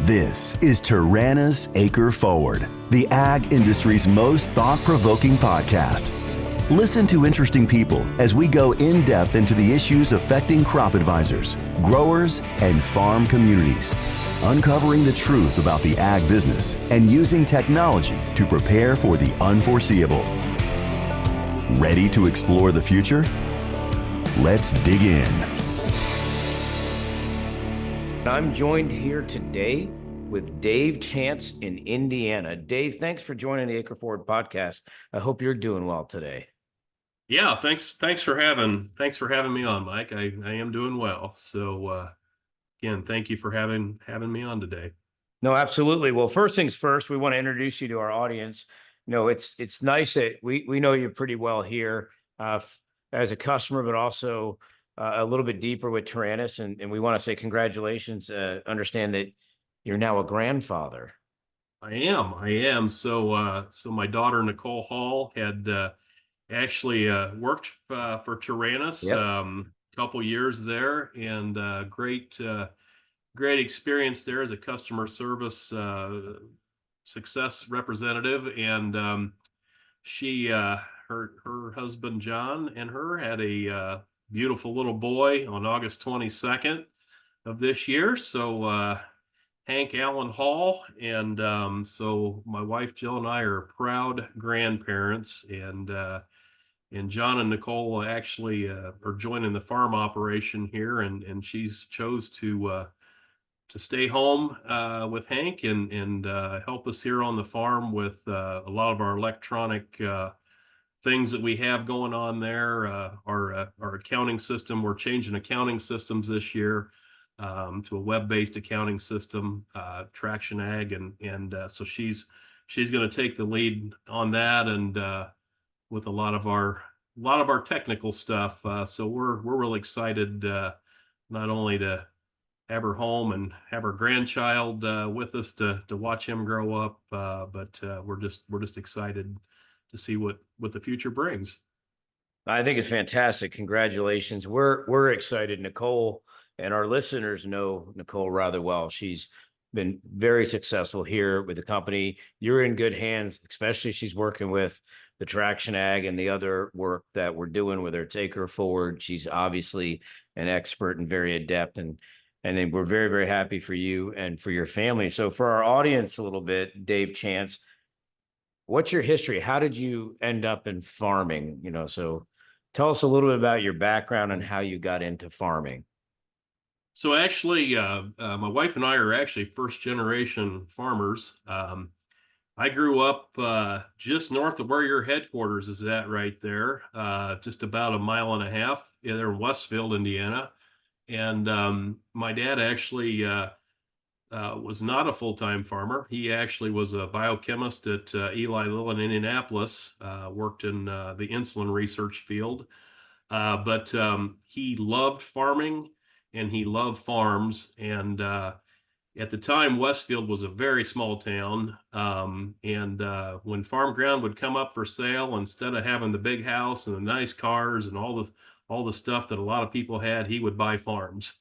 This is Taranis AcreForward, the ag industry's most thought-provoking podcast. Listen to interesting people as we go in-depth into the issues affecting crop advisors, growers, and farm communities, uncovering the truth about the ag business and using technology to prepare for the unforeseeable. Ready to explore the future? Let's dig in. I'm joined here today with Dave Chance in Indiana. Dave, thanks for joining the AcreForward podcast. I hope you're doing well today. Yeah, thanks for having me on, Mike. I am doing well. So again, thank you for having me on today. No, absolutely. Well, first things first, we want to introduce you to our audience. You know, it's nice that we know you pretty well here as a customer, but also a little bit deeper with Taranis, and we want to say congratulations. Understand that you're now a grandfather. I am. So my daughter Nicole Hall had actually worked for Taranis a couple years there, and great experience there as a customer service success representative. And she her husband John and her had a beautiful little boy on August 22nd of this year. So Hank Allen Hall. And so my wife Jill and I are proud grandparents, and John and Nicole actually are joining the farm operation here, and she's chose to stay home with Hank and help us here on the farm with a lot of our electronic things that we have going on there. Our accounting system, we're changing accounting systems this year to a web-based accounting system, Traction Ag, and so she's going to take the lead on that, and with a lot of our technical stuff. So we're really excited not only to have her home and have her grandchild with us to watch him grow up, but we're just excited to see what the future brings. I think it's fantastic. Congratulations. We're excited. Nicole and our listeners know Nicole rather well. She's been very successful here with the company. You're in good hands, especially she's working with the Traction Ag and the other work that we're doing with her AcreForward. She's obviously an expert and very adept, and we're very, very happy for you and for your family. So for our audience a little bit, Dave Chance, what's your history? How did you end up in farming? You know, so tell us a little bit about your background and how you got into farming. So actually, my wife and I are actually first generation farmers. I grew up just north of where your headquarters is at right there, just about a mile and a half there in Westfield, Indiana. And my dad actually was not a full-time farmer. He actually was a biochemist at Eli Lilly in Indianapolis, worked in the insulin research field. But he loved farming and he loved farms. And at the time, Westfield was a very small town. And when farm ground would come up for sale, instead of having the big house and the nice cars and all the stuff that a lot of people had, he would buy farms.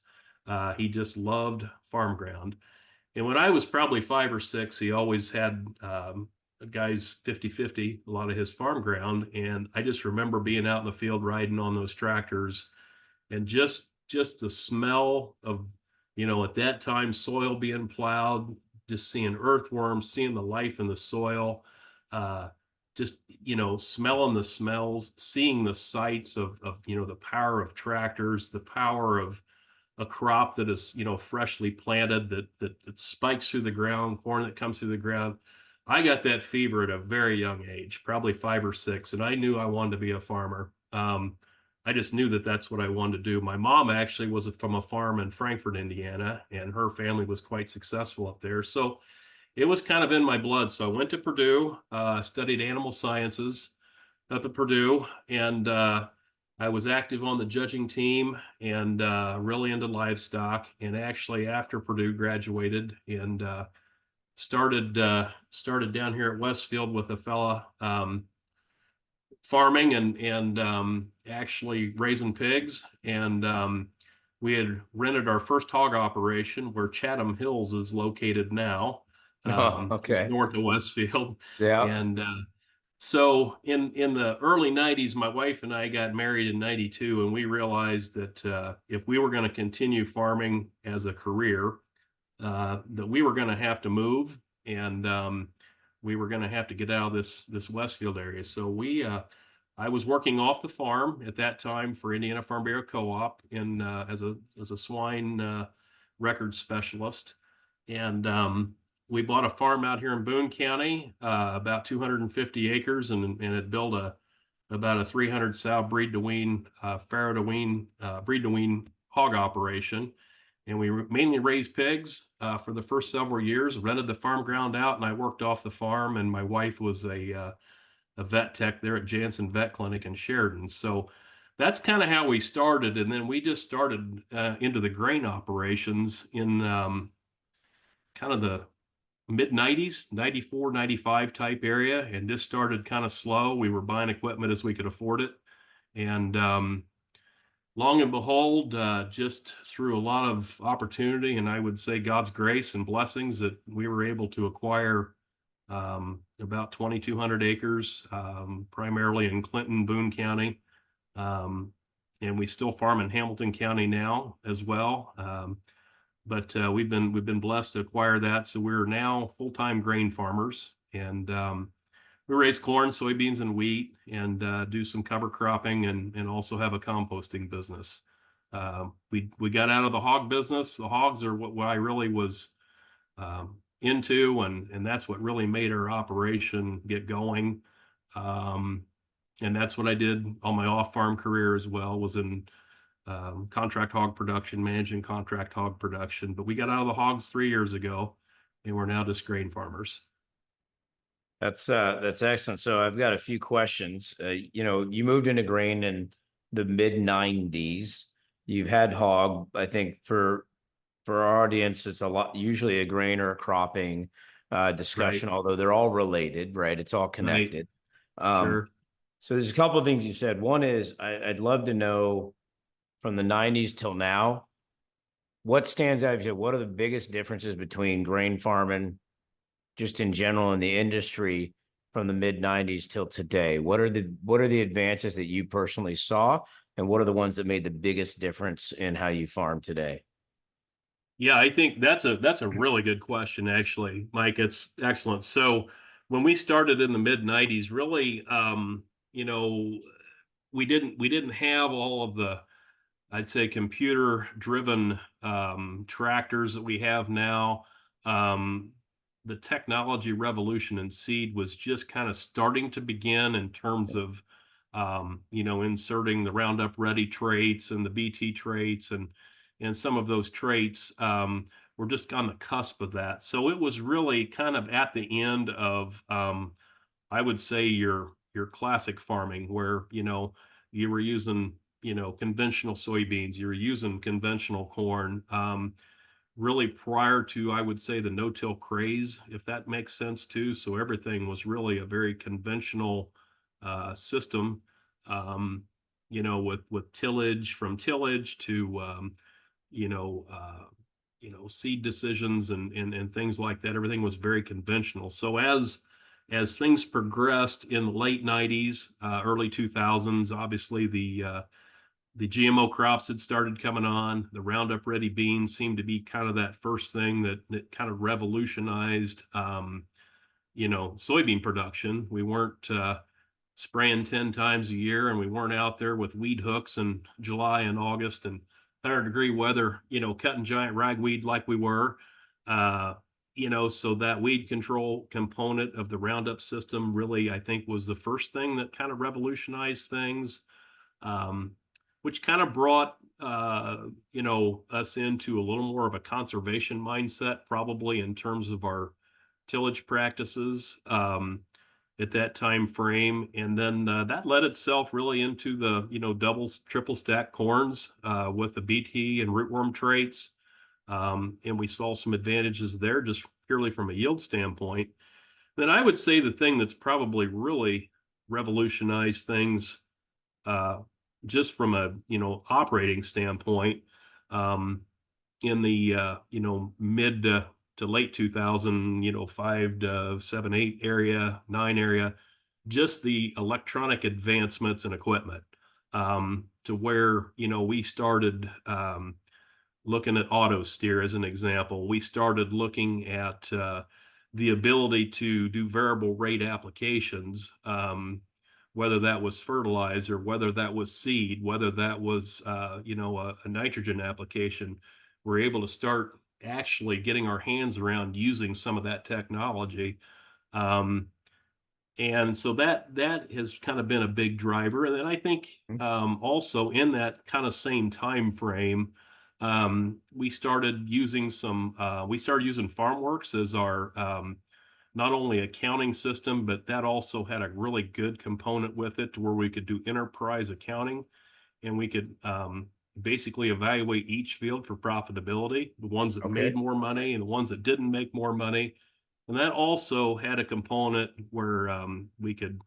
He just loved farm ground. And when I was probably 5 or 6, he always had guys 50-50, a lot of his farm ground. And I just remember being out in the field riding on those tractors, and just the smell of, you know, at that time, soil being plowed, just seeing earthworms, seeing the life in the soil, just, you know, smelling the smells, seeing the sights of, you know, the power of tractors, the power of a crop that is, you know, freshly planted, that spikes through the ground, corn that comes through the ground. I got that fever at a very young age, probably 5 or 6, and I knew I wanted to be a farmer. I just knew that that's what I wanted to do. My mom actually was from a farm in Frankfort, Indiana, and her family was quite successful up there. So it was kind of in my blood. So I went to Purdue, studied animal sciences up at Purdue, and I was active on the judging team and really into livestock. And actually, after Purdue graduated and started down here at Westfield with a fella farming and actually raising pigs. And we had rented our first hog operation where Chatham Hills is located now, Oh, just okay. north of Westfield. Yeah. And so in the early 90s, my wife and I got married in 92, and we realized that if we were going to continue farming as a career, that we were going to have to move, and we were going to have to get out of this Westfield area. So I was working off the farm at that time for Indiana Farm Bureau Co-op in as a swine record specialist, and we bought a farm out here in Boone County, about 250 acres, and had built about a 300 sow breed to wean, farrow to wean, breed to wean hog operation. And we mainly raised pigs for the first several years, rented the farm ground out, and I worked off the farm. And my wife was a vet tech there at Janssen Vet Clinic in Sheridan. So that's kind of how we started. And then we just started into the grain operations in kind of the mid 90s, 94, 95 type area, and just started kind of slow. We were buying equipment as we could afford it. And long and behold, just through a lot of opportunity, and I would say God's grace and blessings, that we were able to acquire about 2,200 acres, primarily in Clinton, Boone County. And we still farm in Hamilton County now as well. But we've been blessed to acquire that. So we're now full-time grain farmers, and we raise corn, soybeans, and wheat, and do some cover cropping, and also have a composting business. We got out of the hog business. The hogs are what I really was into, and that's what really made our operation get going. And that's what I did on my off-farm career as well, was in contract hog production, managing contract hog production. But we got out of the hogs 3 years ago, and we're now just grain farmers. That's excellent. So I've got a few questions. You moved into grain in the mid 90s. You've had hog, I think for our audience, it's a lot, usually a grain or a cropping discussion, Right. although they're all related, right? It's all Right. connected. Sure. So there's a couple of things you said. One is I'd love to know from the 90s till now, what stands out? What are the biggest differences between grain farming just in general in the industry from the mid 90s till today? What are the advances that you personally saw, and what are the ones that made the biggest difference in how you farm today? Yeah, I think that's a really good question, actually, Mike. It's excellent. So when we started in the mid 90s, really, you know, we didn't have all of the, I'd say, computer driven tractors that we have now. The technology revolution in seed was just kind of starting to begin in terms of inserting the Roundup Ready traits and the BT traits, and some of those traits were just on the cusp of that. So it was really kind of at the end of I would say your classic farming, where you were using conventional soybeans, you were using conventional corn, really prior to, I would say, the no-till craze, if that makes sense too. So everything was really a very conventional system, with tillage, from tillage to seed decisions and things like that. Everything was very conventional. So as things progressed in the late 90s, early 2000s, obviously the GMO crops had started coming on. The Roundup Ready beans seemed to be kind of that first thing that kind of revolutionized, soybean production. We weren't spraying 10 times a year, and we weren't out there with weed hooks in July and August and 100-degree weather, cutting giant ragweed like we were. So that weed control component of the Roundup system really, I think, was the first thing that kind of revolutionized things, which kind of brought, us into a little more of a conservation mindset, probably in terms of our tillage practices at that time frame. And then that led itself really into the, double, triple stack corns with the BT and rootworm traits. And we saw some advantages there just purely from a yield standpoint. Then I would say the thing that's probably really revolutionized things just from a operating standpoint in the mid to late 2000, 5 to 7, 8 area, 9 area, just the electronic advancements and equipment, to where we started looking at auto steer as an example. We started looking at the ability to do variable rate applications, whether that was fertilizer, whether that was seed, whether that was a nitrogen application. We're able to start actually getting our hands around using some of that technology. And so that has kind of been a big driver. And then I think also in that kind of same time frame, we started using FarmWorks as our not only accounting system, but that also had a really good component with it to where we could do enterprise accounting, and we could basically evaluate each field for profitability, the ones that made more money and the ones that didn't make more money. And that also had a component where we could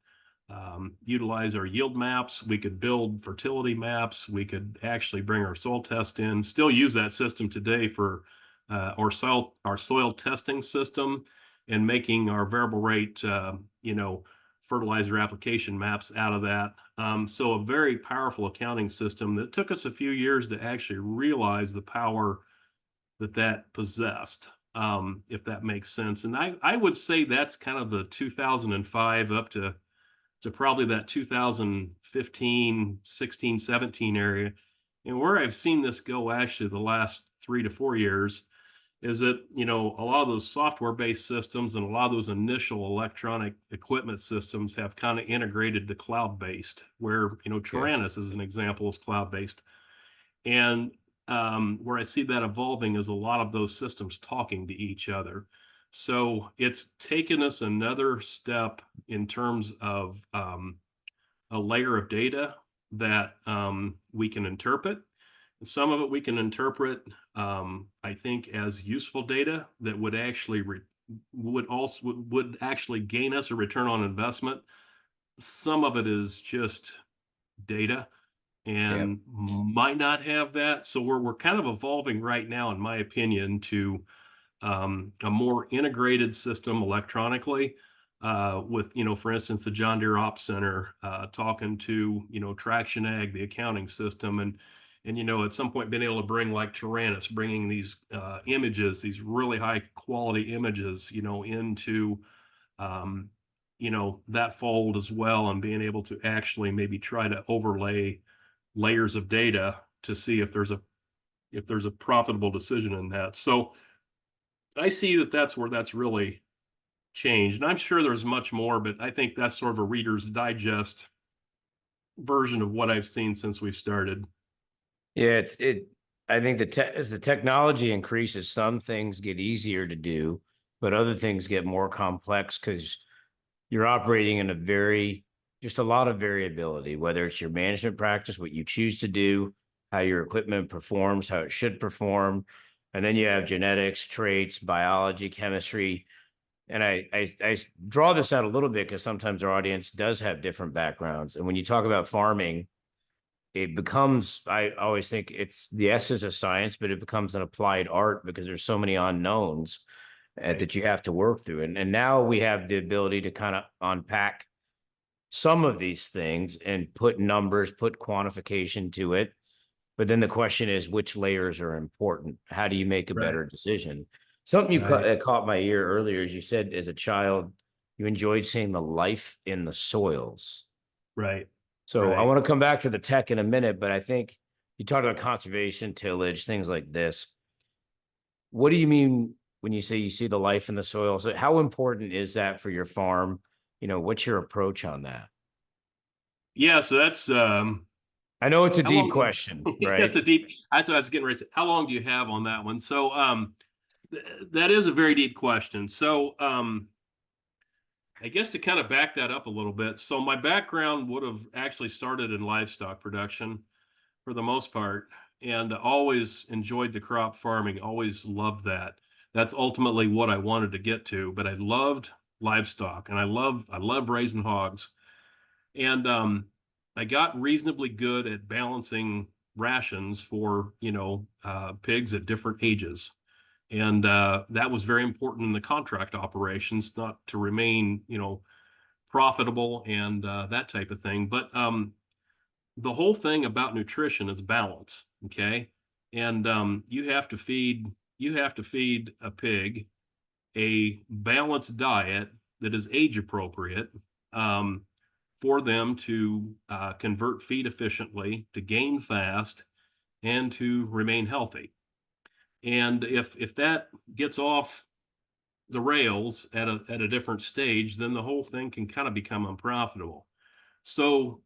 utilize our yield maps. We could build fertility maps. We could actually bring our soil test in, still use that system today for our soil testing system, and making our variable rate, fertilizer application maps out of that. So a very powerful accounting system that took us a few years to actually realize the power that possessed, if that makes sense. And I would say that's kind of the 2005 up to probably that 2015, 16, 17 area. And where I've seen this go actually the last 3 to 4 years is that, a lot of those software-based systems and a lot of those initial electronic equipment systems have kind of integrated to cloud-based, where, Taranis, as an example, is cloud-based. And where I see that evolving is a lot of those systems talking to each other. So it's taken us another step in terms of a layer of data that we can interpret. Some of it we can interpret, I think, as useful data that would actually would actually gain us a return on investment. Some of it is just data and might not have that. So we're kind of evolving right now, in my opinion, to a more integrated system electronically, with, for instance, the John Deere Ops Center talking to, Traction Ag, the accounting system, and at some point being able to bring like Taranis, bringing these images, these really high quality images, into that fold as well, and being able to actually maybe try to overlay layers of data to see if there's a profitable decision in that. So I see that's where that's really changed. And I'm sure there's much more, but I think that's sort of a Reader's Digest version of what I've seen since we've started. Yeah, I think as the technology increases, some things get easier to do, but other things get more complex because you're operating in just a lot of variability, whether it's your management practice, what you choose to do, how your equipment performs, how it should perform. And then you have genetics, traits, biology, chemistry. And I draw this out a little bit because sometimes our audience does have different backgrounds. And when you talk about farming, it becomes, I always think it's the S is a science, but it becomes an applied art because there's so many unknowns that you have to work through. And now we have the ability to kind of unpack some of these things and put numbers, put quantification to it. But then the question is, which layers are important? How do you make a better decision? Something that caught my ear earlier is you said as a child, you enjoyed seeing the life in the soils. Right. So I want to come back to the tech in a minute, but I think you talked about conservation, tillage, things like this. What do you mean when you say you see the life in the soil? So how important is that for your farm? What's your approach on that? Yeah, so that's I know it's a deep question, right? That's that's what I was getting ready to say. How long do you have on that one? So that is a very deep question. So I guess to kind of back that up a little bit. So my background would have actually started in livestock production for the most part, and always enjoyed the crop farming, always loved that. That's ultimately what I wanted to get to, but I loved livestock, and I love raising hogs. And I got reasonably good at balancing rations for, pigs at different ages. And that was very important in the contract operations, not to remain, profitable and that type of thing. But the whole thing about nutrition is balance. Okay. And you have to feed a pig a balanced diet that is age appropriate, for them to convert feed efficiently, to gain fast, and to remain healthy. And if that gets off the rails at a different stage, then the whole thing can kind of become unprofitable. So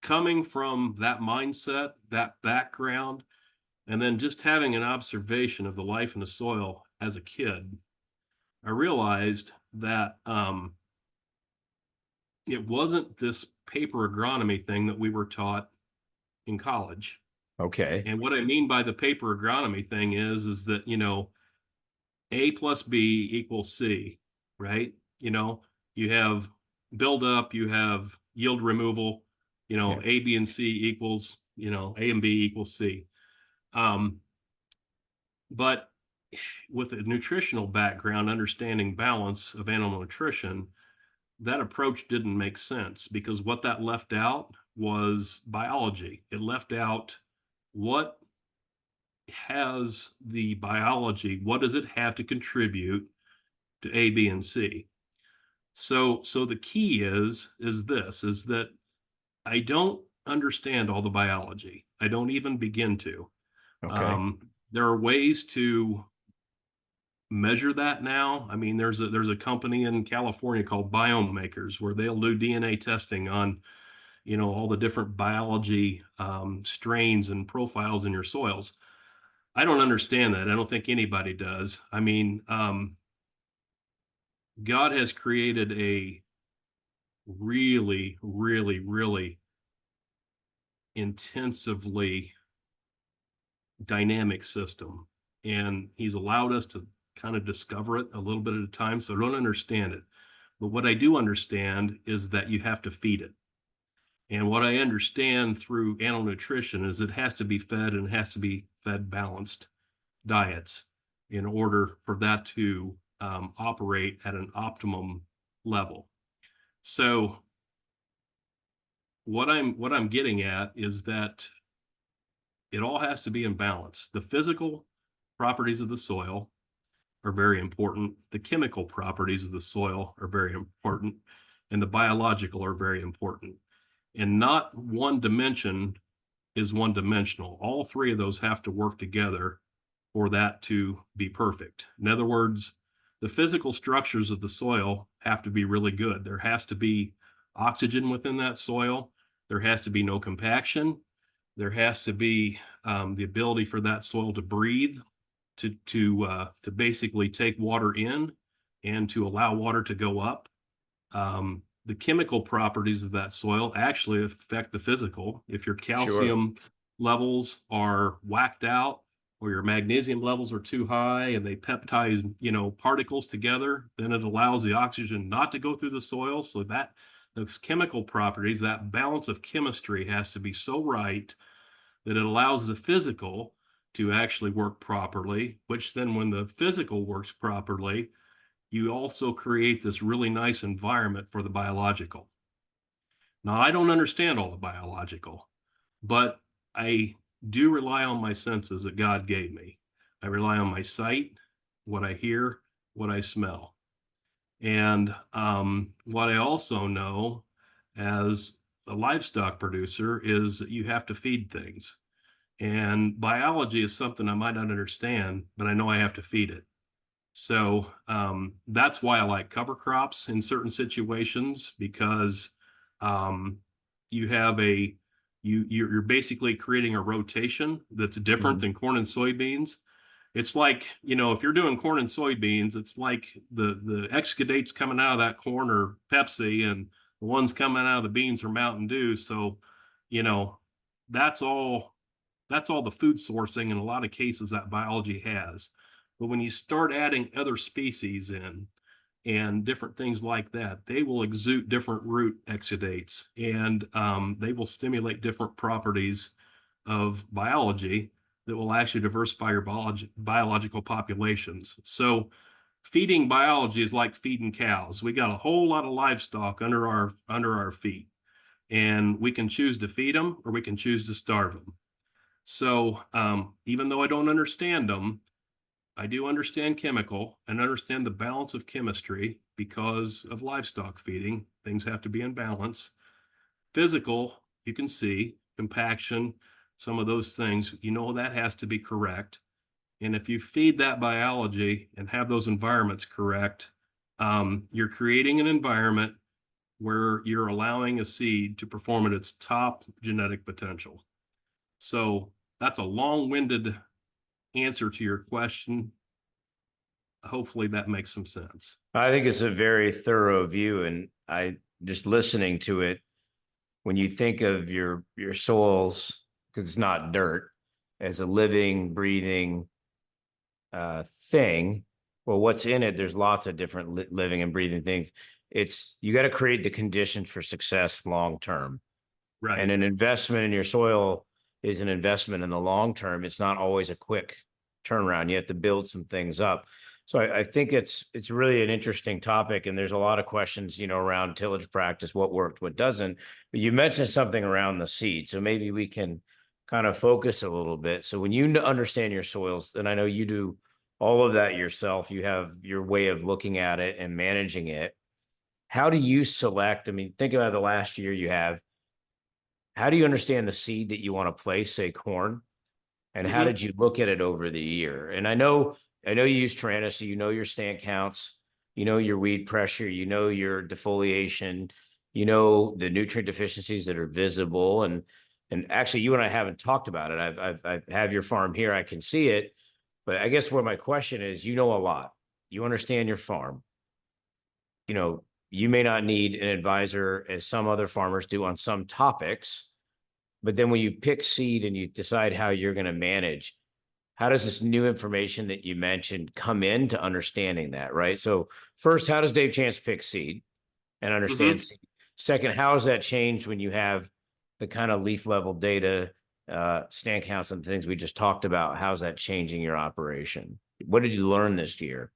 coming from that mindset, that background, and then just having an observation of the life in the soil as a kid, I realized that it wasn't this paper agronomy thing that we were taught in college. Okay. And what I mean by the paper agronomy thing is that, A plus B equals C, right? You have build up, you have yield removal, Yeah. A, B, and C equals, A and B equals C. But with a nutritional background, understanding balance of animal nutrition, that approach didn't make sense, because what that left out was biology. It left out what has the biology, what does it have to contribute to A, B, and C? So the key is that I don't understand all the biology. I don't even begin to. Okay. There are ways to measure that now. I mean, there's a company in California called Biome Makers, where they'll do DNA testing on, all the different biology, strains and profiles in your soils. I don't understand that. I don't think anybody does. I mean, God has created a really, really, really intensively dynamic system, and he's allowed us to kind of discover it a little bit at a time. So I don't understand it. But what I do understand is that you have to feed it. And what I understand through animal nutrition is it has to be fed, and it has to be fed balanced diets in order for that to operate at an optimum level. So what I'm getting at is that it all has to be in balance. The physical properties of the soil are very important. The chemical properties of the soil are very important, and the biological are very important. And not one dimension is one dimensional. All three of those have to work together for that to be perfect. In other words, the physical structures of the soil have to be really good. There has to be oxygen within that soil. There has to be no compaction. There has to be the ability for that soil to breathe, to basically take water in and to allow water to go up. The chemical properties of that soil actually affect the physical. If your calcium levels are whacked out, or your magnesium levels are too high and they peptize, particles together, then it allows the oxygen not to go through the soil. So that those chemical properties, that balance of chemistry has to be so right that it allows the physical to actually work properly, which then when the physical works properly, you also create this really nice environment for the biological. Now, I don't understand all the biological, but I do rely on my senses that God gave me. I rely on my sight, what I hear, what I smell. And what I also know as a livestock producer is that you have to feed things. And biology is something I might not understand, but I know I have to feed it. So that's why I like cover crops in certain situations, because you have you're basically creating a rotation that's different than corn and soybeans. It's like, if you're doing corn and soybeans, it's like the exudates coming out of that corn are Pepsi, and the ones coming out of the beans are Mountain Dew. So, that's all the food sourcing in a lot of cases that biology has. But when you start adding other species in and different things like that, they will exude different root exudates, and they will stimulate different properties of biology that will actually diversify your biological populations. So feeding biology is like feeding cows. We got a whole lot of livestock under our feet, and we can choose to feed them or we can choose to starve them. So even though I don't understand them, I do understand chemical and understand the balance of chemistry because of livestock feeding. Things have to be in balance. Physical, you can see, compaction, some of those things, that has to be correct. And if you feed that biology and have those environments correct, you're creating an environment where you're allowing a seed to perform at its top genetic potential. So that's a long-winded answer to your question. Hopefully that makes some sense. I think it's a very thorough view, and I just listening to it, when you think of your soils, because it's not dirt, as a living, breathing thing, well, what's in it? There's lots of different living and breathing things. You got to create the conditions for success long term. Right. And an investment in your soil is an investment in the long term. It's not always a quick turnaround. You have to build some things up. So I think it's really an interesting topic, and there's a lot of questions, around tillage practice, what worked, what doesn't. But you mentioned something around the seed, so maybe we can kind of focus a little bit. So when you understand your soils, and I know you do all of that yourself, you have your way of looking at it and managing it. How do you select? I mean, think about the last year you have. How do you understand the seed that you want to place, say corn? And how did you look at it over the year? And I know you use Taranis, so you know your stand counts, you know your weed pressure, you know your defoliation, you know the nutrient deficiencies that are visible. And actually, you and I haven't talked about it. I have your farm here, I can see it. But I guess where my question is, you know a lot. You understand your farm. You may not need an advisor as some other farmers do on some topics. But then when you pick seed and you decide how you're going to manage, how does this new information that you mentioned come into understanding that, right? So first, how does Dave Chance pick seed and understand seed? Second, how has that changed when you have the kind of leaf level data, stand counts and things we just talked about? How's that changing your operation? What did you learn this year?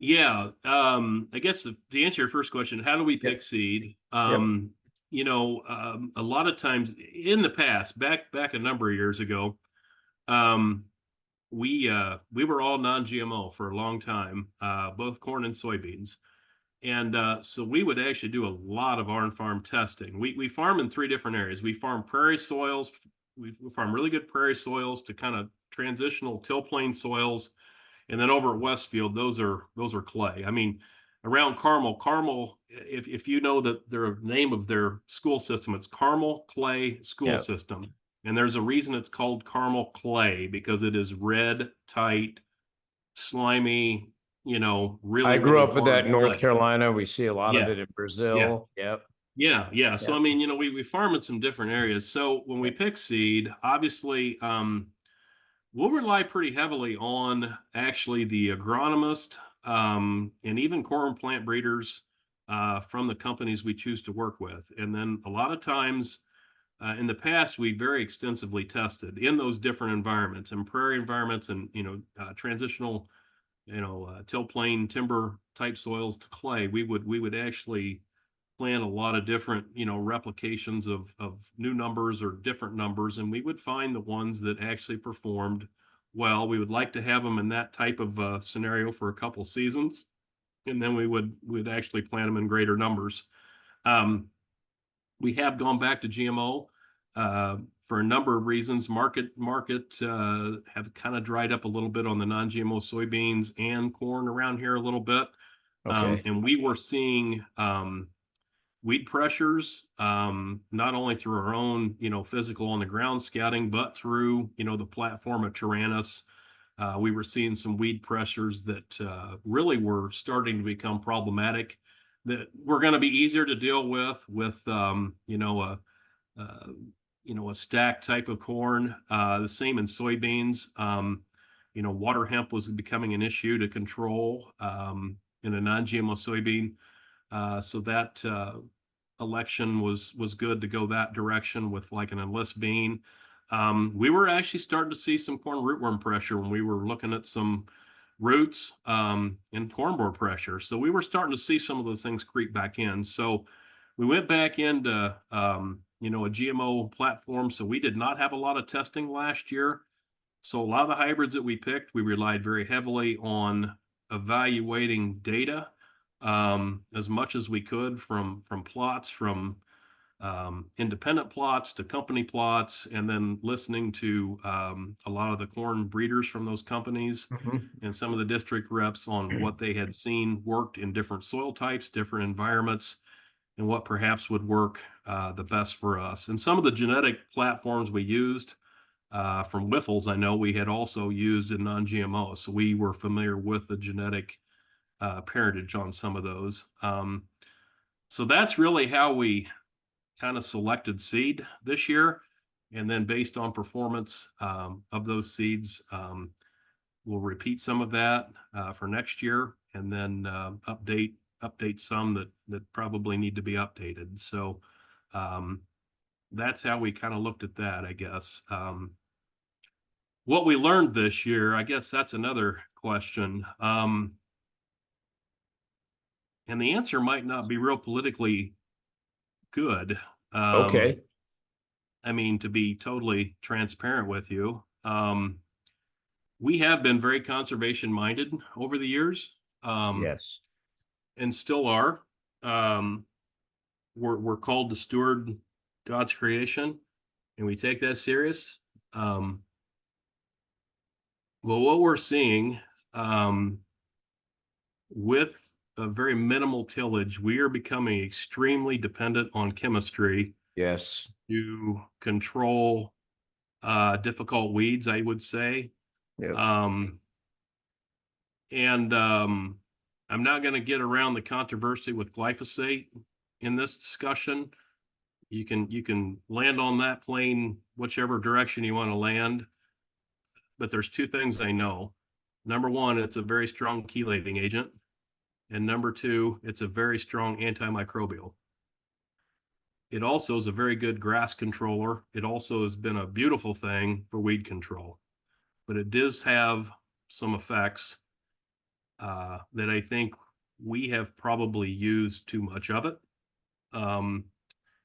Yeah, I guess to answer your first question, how do we pick seed? A lot of times in the past, back a number of years ago, we were all non-GMO for a long time, both corn and soybeans. And so we would actually do a lot of on-farm testing. We farm in 3 different areas. We farm prairie soils. We farm really good prairie soils to kind of transitional till plain soils. And then over at Westfield, those are clay. I mean, around Carmel, if you know that their name of their school system, it's Carmel Clay School System. And there's a reason it's called Carmel Clay, because it is red, tight, slimy, really. I grew really up with that in North clay. Carolina. We see a lot of it in Brazil. Yeah. So, I mean, we farm in some different areas. So when we pick seed, obviously, we'll rely pretty heavily on actually the agronomist and even corn plant breeders from the companies we choose to work with. And then a lot of times in the past, we very extensively tested in those different environments and prairie environments and, transitional, till plain timber type soils to clay. We would actually plan a lot of different, replications of new numbers or different numbers, and we would find the ones that actually performed well. We would like to have them in that type of scenario for a couple seasons, and then we'd actually plant them in greater numbers. We have gone back to GMO for a number of reasons. Market have kind of dried up a little bit on the non-GMO soybeans and corn around here a little bit. And we were seeing weed pressures, not only through our own, physical on the ground scouting, but through, the platform of Taranis. We were seeing some weed pressures that really were starting to become problematic, that were going to be easier to deal with a stack type of corn. The same in soybeans. Water hemp was becoming an issue to control in a non-GMO soybean. So that election was good to go that direction with like an enlist bean. We were actually starting to see some corn rootworm pressure when we were looking at some roots and corn borer pressure. So we were starting to see some of those things creep back in. So we went back into a GMO platform. So we did not have a lot of testing last year. So a lot of the hybrids that we picked, we relied very heavily on evaluating data as much as we could from plots, from independent plots to company plots, and then listening to a lot of the corn breeders from those companies and some of the district reps on what they had seen worked in different soil types, different environments, and what perhaps would work the best for us. And some of the genetic platforms we used from Whiffles, I know we had also used in non-GMO, so we were familiar with the genetic parentage on some of those. So that's really how we kind of selected seed this year. And then based on performance of those seeds, we'll repeat some of that for next year, and then update some that probably need to be updated. So that's how we kind of looked at that, I guess. What we learned this year, I guess that's another question. And the answer might not be real politically good. Okay. I mean, to be totally transparent with you, we have been very conservation minded over the years. Yes. And still are. We're called to steward God's creation, and we take that serious. Well, what we're seeing with a very minimal tillage, we are becoming extremely dependent on chemistry. Yes. To control difficult weeds, I would say. Yep. I'm not going to get around the controversy with glyphosate in this discussion. You can land on that plane whichever direction you want to land. But there's two things I know. Number one, it's a very strong chelating agent. And number two, it's a very strong antimicrobial. It also is a very good grass controller. It also has been a beautiful thing for weed control. But it does have some effects that I think we have probably used too much of it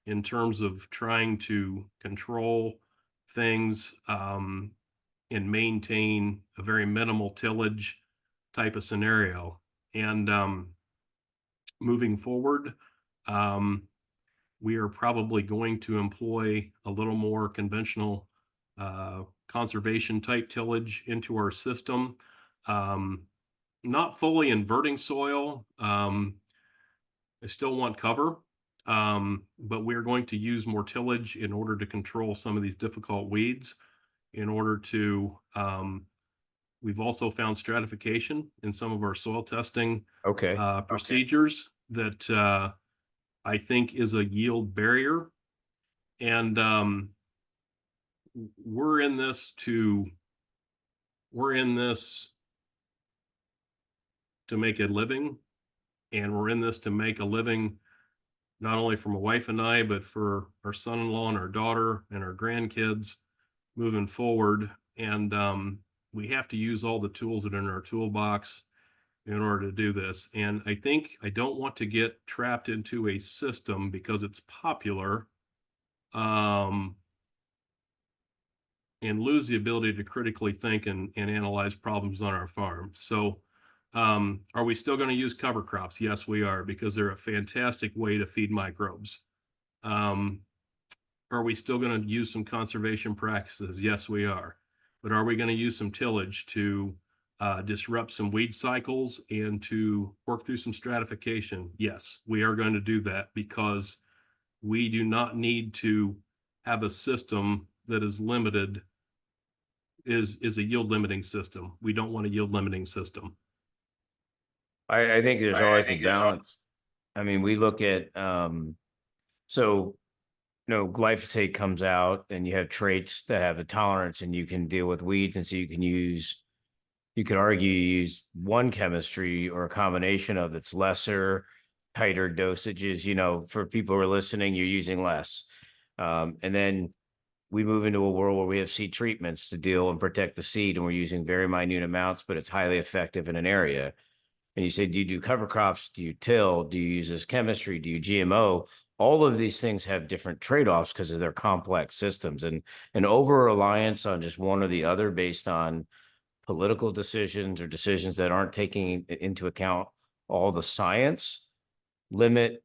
in terms of trying to control things and maintain a very minimal tillage type of scenario. And moving forward, we are probably going to employ a little more conventional conservation type tillage into our system. Not fully inverting soil. I still want cover, but we're going to use more tillage in order to control some of these difficult weeds. In order to, we've also found stratification in some of our soil testing procedures that I think is a yield barrier. And we're in this to make a living, and we're in this to make a living not only for my wife and I, but for our son-in-law and our daughter and our grandkids moving forward. And we have to use all the tools that are in our toolbox in order to do this. And I think I don't want to get trapped into a system because it's popular and lose the ability to critically think and analyze problems on our farm. So are we still going to use cover crops? Yes, we are, because they're a fantastic way to feed microbes. Are we still going to use some conservation practices? Yes, we are. But are we going to use some tillage to disrupt some weed cycles and to work through some stratification? Yes, we are going to do that, because we do not need to have a system that is limited, is a yield limiting system. We don't want a yield limiting system. I think there's always a balance. I mean, we look at, glyphosate comes out and you have traits that have a tolerance and you can deal with weeds. And so you could argue you use one chemistry or a combination of that's lesser, tighter dosages. For people who are listening, you're using less. And then we move into a world where we have seed treatments to deal and protect the seed, and we're using very minute amounts, but it's highly effective in an area. And you say, do you do cover crops? Do you till? Do you use this chemistry? Do you GMO? All of these things have different trade-offs because of their complex systems, and an over-reliance on just one or the other based on political decisions or decisions that aren't taking into account all the science limit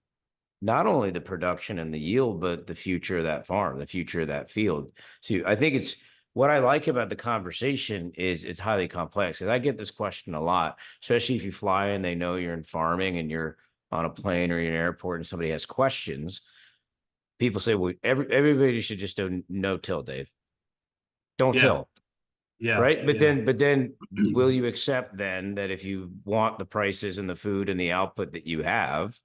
not only the production and the yield, but the future of that farm, the future of that field. So I think it's what I like about the conversation is it's highly complex. Because I get this question a lot, especially if you fly and they know you're in farming and you're on a plane or you're in an airport and somebody has questions. People say, well, everybody should just do no-till, Dave. Don't Yeah. till. Yeah. Right. But yeah. then will you accept then that if you want the prices and the food and the output that you have,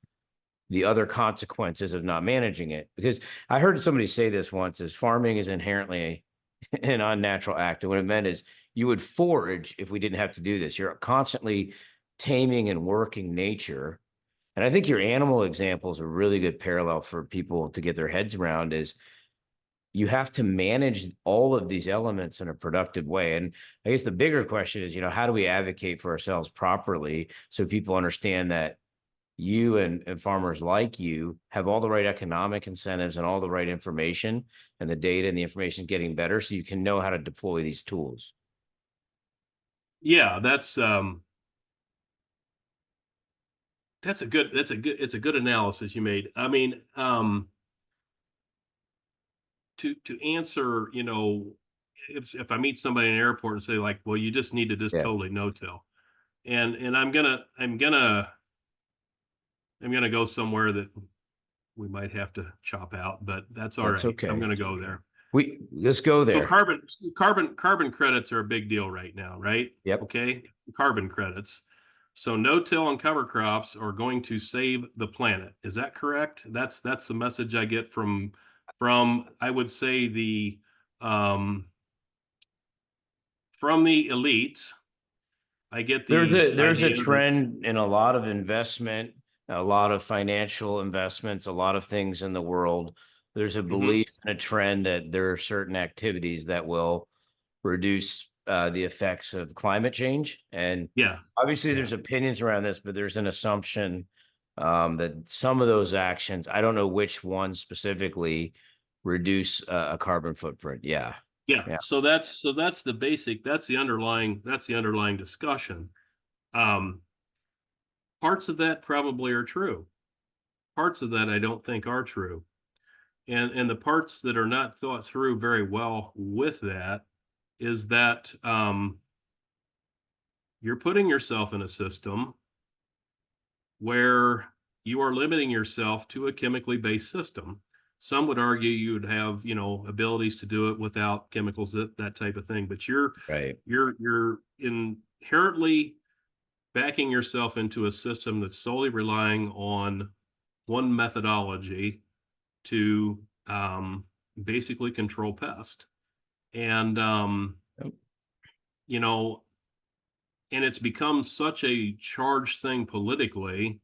the other consequences of not managing it? Because I heard somebody say this once, is farming is inherently an unnatural act. And what it meant is you would forage if we didn't have to do this. You're constantly taming and working nature. And I think your animal example is a really good parallel for people to get their heads around, is you have to manage all of these elements in a productive way. And I guess the bigger question is, how do we advocate for ourselves properly so people understand that you and farmers like you have all the right economic incentives and all the right information, and the data and the information is getting better so you can know how to deploy these tools? Yeah, it's a good analysis you made. I mean, to answer, if I meet somebody in an airport and say like, well, you just need to just Yeah. totally no-till. And I'm gonna go somewhere that we might have to chop out, but that's all That's right. okay. I'm gonna go there. Let's go So there. carbon credits are a big deal right now, right? Yep. Okay. Carbon credits. So no-till and cover crops are going to save the planet. Is that correct? That's the message I get from I would say from the elites. I get There's a idea that trend in a lot of investment, a lot of financial investments, a lot of things in the world. There's a belief and a trend that there are certain activities that will reduce the effects of climate change. And yeah, obviously yeah. there's opinions around this, but there's an assumption that some of those actions, I don't know which ones specifically, reduce a carbon footprint. Yeah. Yeah. Yeah. So that's the basic, that's the underlying discussion. Parts of that probably are true. Parts of that I don't think are true. And the parts that are not thought through very well with that is that you're putting yourself in a system where you are limiting yourself to a chemically based system. Some would argue you would have, abilities to do it without chemicals, that type of thing. But you're inherently backing yourself into a system that's solely relying on one methodology to basically control pest. And and it's become such a charged thing politically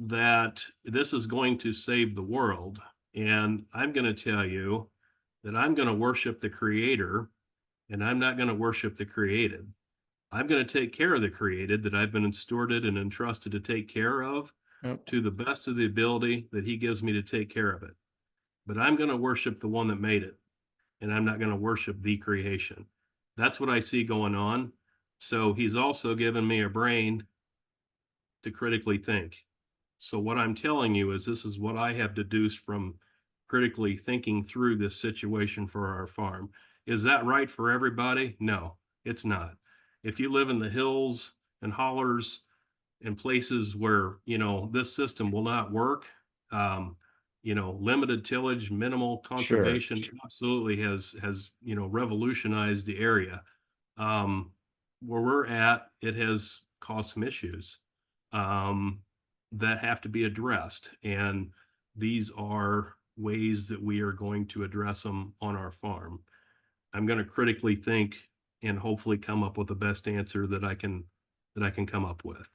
that this is going to save the world. And I'm going to tell you that I'm going to worship the creator, and I'm not going to worship the created. I'm going to take care of the created that I've been stewarded and entrusted to take care of to the best of the ability that he gives me to take care of it. But I'm going to worship the one that made it, and I'm not going to worship the creation. That's what I see going on. So he's also given me a brain to critically think. So what I'm telling you is this is what I have deduced from critically thinking through this situation for our farm. Is that right for everybody? No, it's not. If you live in the hills and hollers and places where, this system will not work, limited tillage, minimal conservation absolutely has revolutionized the area. Where we're at, it has caused some issues that have to be addressed. And these are ways that we are going to address them on our farm. I'm going to critically think and hopefully come up with the best answer that I can come up with.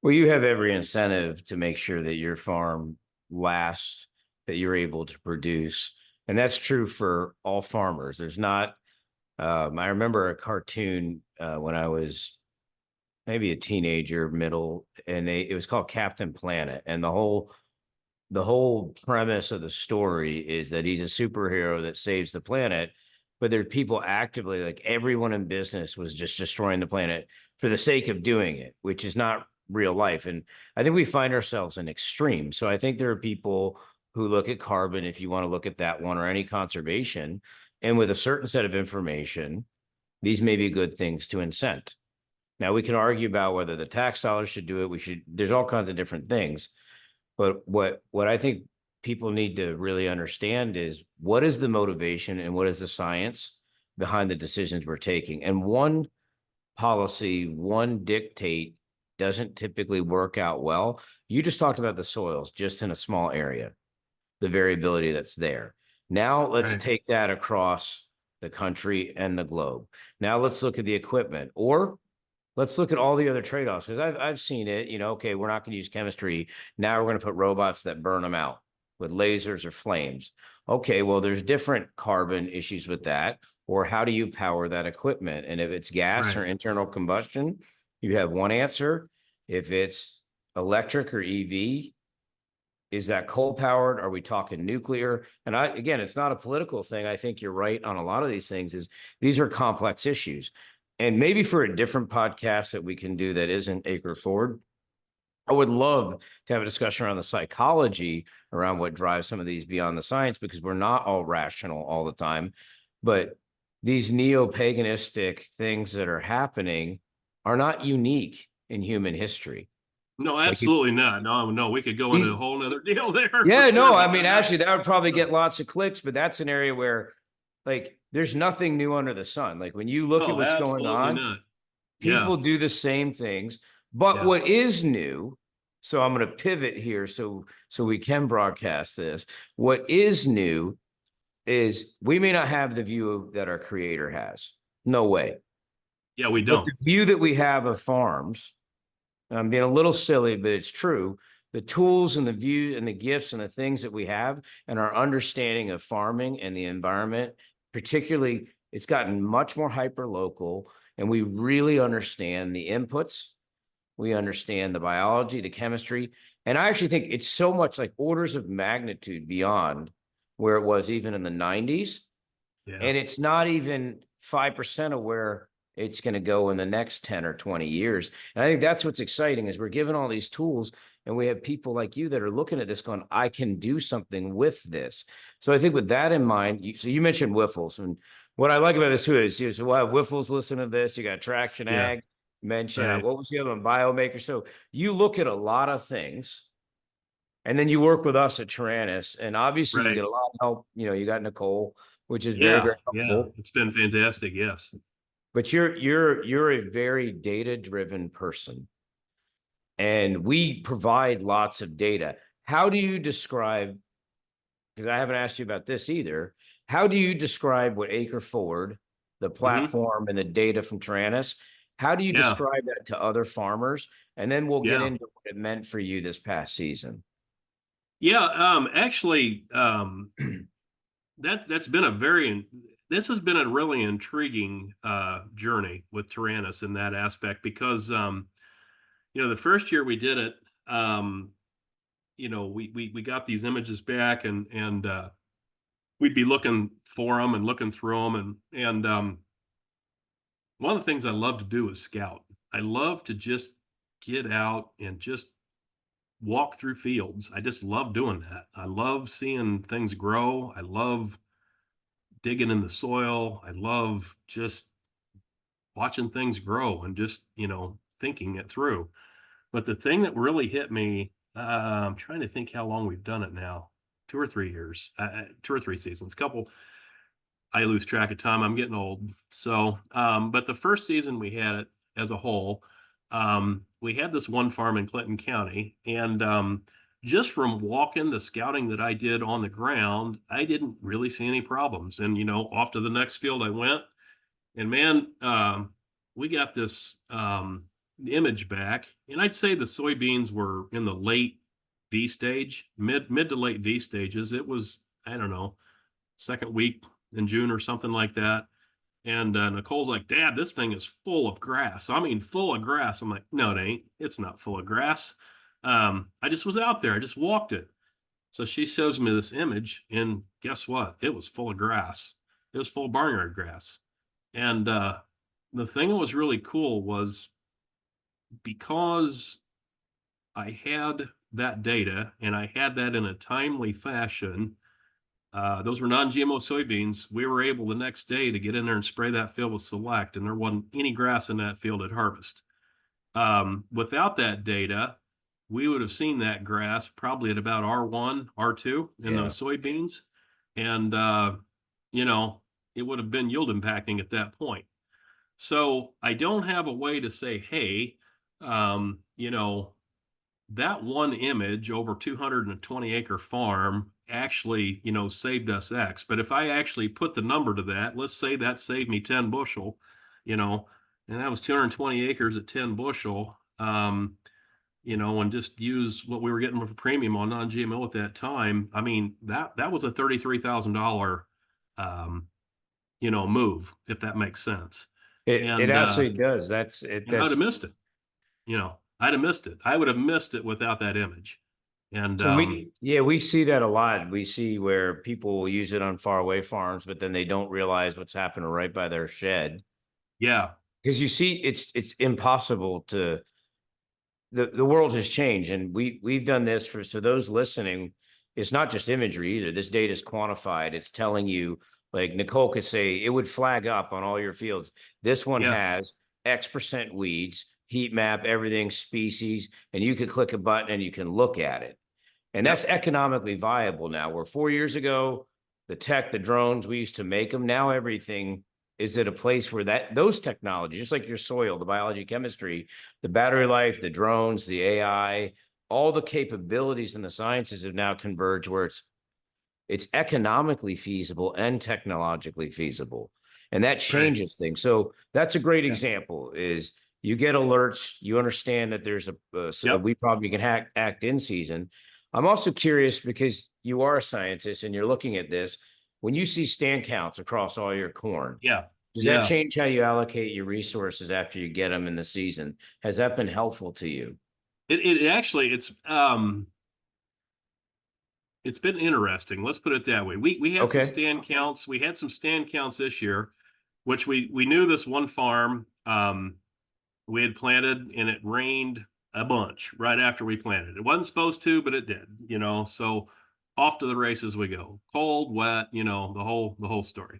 Well, you have every incentive to make sure that your farm lasts, that you're able to produce. And that's true for all farmers. There's not, I remember a cartoon when I was maybe a teenager, middle, and it was called Captain Planet. And the whole premise of the story is that he's a superhero that saves the planet, but there are people actively, like everyone in business was just destroying the planet for the sake of doing it, which is not real life. And I think we find ourselves in extremes. So I think there are people who look at carbon, if you want to look at that one, or any conservation, and with a certain set of information, these may be good things to incent. Now we can argue about whether the tax dollars should do it. There's all kinds of different things. But what I think people need to really understand is what is the motivation and what is the science behind the decisions we're taking. And one policy, one dictate doesn't typically work out well. You just talked about the soils just in a small area, the variability that's there. Now let's take that across the country and the globe. Now let's look at the equipment, or let's look at all the other trade-offs, because I've seen it, okay, we're not going to use chemistry. Now we're going to put robots that burn them out with lasers or flames. Okay, well, there's different carbon issues with that. Or how do you power that equipment? And if it's gas or internal combustion, you have one answer. If it's electric or EV, is that coal powered? Are we talking nuclear? And again, it's not a political thing. I think you're right on a lot of these things. These are complex issues. And maybe for a different podcast that we can do that isn't AcreForward, I would love to have a discussion around the psychology around what drives some of these beyond the science, because we're not all rational all the time. But these neo-paganistic things that are happening are not unique in human history. No, absolutely not. No, we could go into a whole nother deal there. Yeah, no, I mean, actually, that would probably get lots of clicks, but that's an area where, like, there's nothing new under the sun. Like, when you look at what's going on, people do the same things. But what is new, so I'm going to pivot here so we can broadcast this. What is new is we may not have the view that our creator has. No way. Yeah, we don't. But the view that we have of farms, and I'm being a little silly, but it's true. The tools and the view and the gifts and the things that we have and our understanding of farming and the environment, particularly, it's gotten much more hyper local, and we really understand the inputs. We understand the biology, the chemistry. And I actually think it's so much like orders of magnitude beyond where it was even in the 90s. Yeah. And it's not even 5% of where it's going to go in the next 10 or 20 years. And I think that's what's exciting, is we're given all these tools, and we have people like you that are looking at this going, I can do something with this. So I think with that in mind, so you mentioned Wiffles, and what I like about this too is we'll have Wiffles listen to this. You got Traction Ag, mention what was the other one, Biomaker. So you look at a lot of things, and then you work with us at Taranis, and obviously you get a lot of help. You got Nicole, which is very, very helpful. Yeah, it's been fantastic. Yes. But you're a very data-driven person, and we provide lots of data. How do you describe, because I haven't asked you about this either, how do you describe what AcreForward, the platform and the data from Taranis, how do you describe that to other farmers? And then we'll get into what it meant for you this past season. Yeah, actually, that's been this has been a really intriguing journey with Taranis in that aspect, because the first year we did it, we got these images back, and we'd be looking for them and looking through them, and one of the things I love to do is scout. I love to just get out and just walk through fields. I just love doing that. I love seeing things grow. I love digging in the soil. I love just watching things grow and just, thinking it through. But the thing that really hit me, I'm trying to think how long we've done it now, 2 or 3 years, 2 or 3 seasons, I lose track of time. I'm getting old. So, but the first season we had it as a whole, we had this one farm in Clinton County, and just from walking the scouting that I did on the ground, I didn't really see any problems. And, off to the next field I went, and man, we got this image back, and I'd say the soybeans were in the late V stage, mid to late V stages. It was, I don't know, second week in June or something like that. And Nicole's like, Dad, this thing is full of grass. I mean, full of grass. I'm like, no, it ain't. It's not full of grass. I just was out there. I just walked it. So she shows me this image, and guess what? It was full of grass. It was full of barnyard grass. And the thing that was really cool was because I had that data and I had that in a timely fashion. Those were non-GMO soybeans. We were able the next day to get in there and spray that field with Select, and there wasn't any grass in that field at harvest. Without that data, we would have seen that grass probably at about R1, R2 in those soybeans. And, it would have been yield impacting at that point. So I don't have a way to say, hey, that one image over 220 acre farm actually, saved us X. But if I actually put the number to that, let's say that saved me 10 bushel, and that was 220 acres at 10 bushel, and just use what we were getting for premium on non-GMO at that time. I mean, that was a $33,000, move, if that makes sense. It absolutely does. That's it. I'd have missed it. I'd have missed it. I would have missed it without that image. And so we see that a lot. We see where people will use it on faraway farms, but then they don't realize what's happening right by their shed. Yeah. Because you see, it's impossible to, the world has changed, and we've done this for, so those listening, it's not just imagery either. This data is quantified. It's telling you, like Nicole could say, it would flag up on all your fields. This one has X% weeds, heat map, everything, species, and you could click a button and you can look at it. And that's economically viable now. Where 4 years ago, the tech, the drones, we used to make them. Now everything is at a place where those technologies, just like your soil, the biology, chemistry, the battery life, the drones, the AI, all the capabilities and the sciences have now converged where it's economically feasible and technologically feasible. And that changes things. So that's a great example is you get alerts, you understand that there's a weed problem you can act in season. I'm also curious because you are a scientist and you're looking at this. When you see stand counts across all your corn, does that change how you allocate your resources after you get them in the season? Has that been helpful to you? It actually, it's been interesting. Let's put it that way. We had some stand counts. We had some stand counts this year, which we knew this one farm we had planted, and it rained a bunch right after we planted. It wasn't supposed to, but it did, so off to the races we go. Cold, wet, the whole story.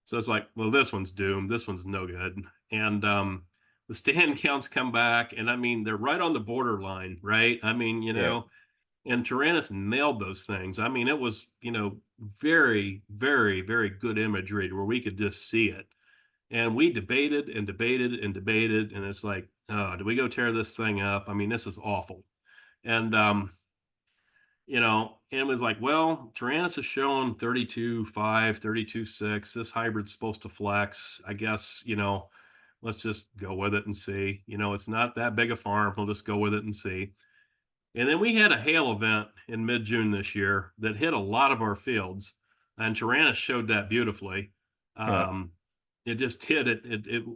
So it's like, well, this one's doomed. This one's no good. And the stand counts come back, and I mean, they're right on the borderline, right? I mean, and Taranis nailed those things. I mean, it was, very, very, very good imagery where we could just see it. And we debated and debated and debated. And it's like, do we go tear this thing up? I mean, this is awful. And, and it was like, well, Taranis is showing 32.5, 32.6. This hybrid's supposed to flex. I guess, let's just go with it and see. It's not that big a farm. We'll just go with it and see. And then we had a hail event in mid-June this year that hit a lot of our fields, and Taranis showed that beautifully. It just hit it.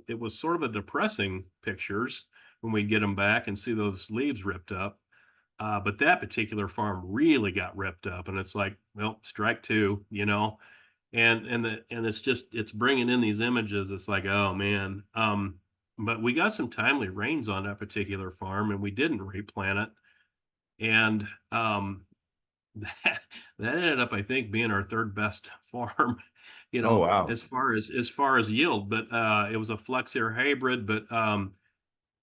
It was sort of a depressing pictures when we get them back and see those leaves ripped up. But that particular farm really got ripped up, and it's like, well, strike two, and it's bringing in these images. It's like, oh man. But we got some timely rains on that particular farm, and we didn't replant it. And that ended up, I think, being our third best farm, as far as yield. But it was a flex air hybrid, but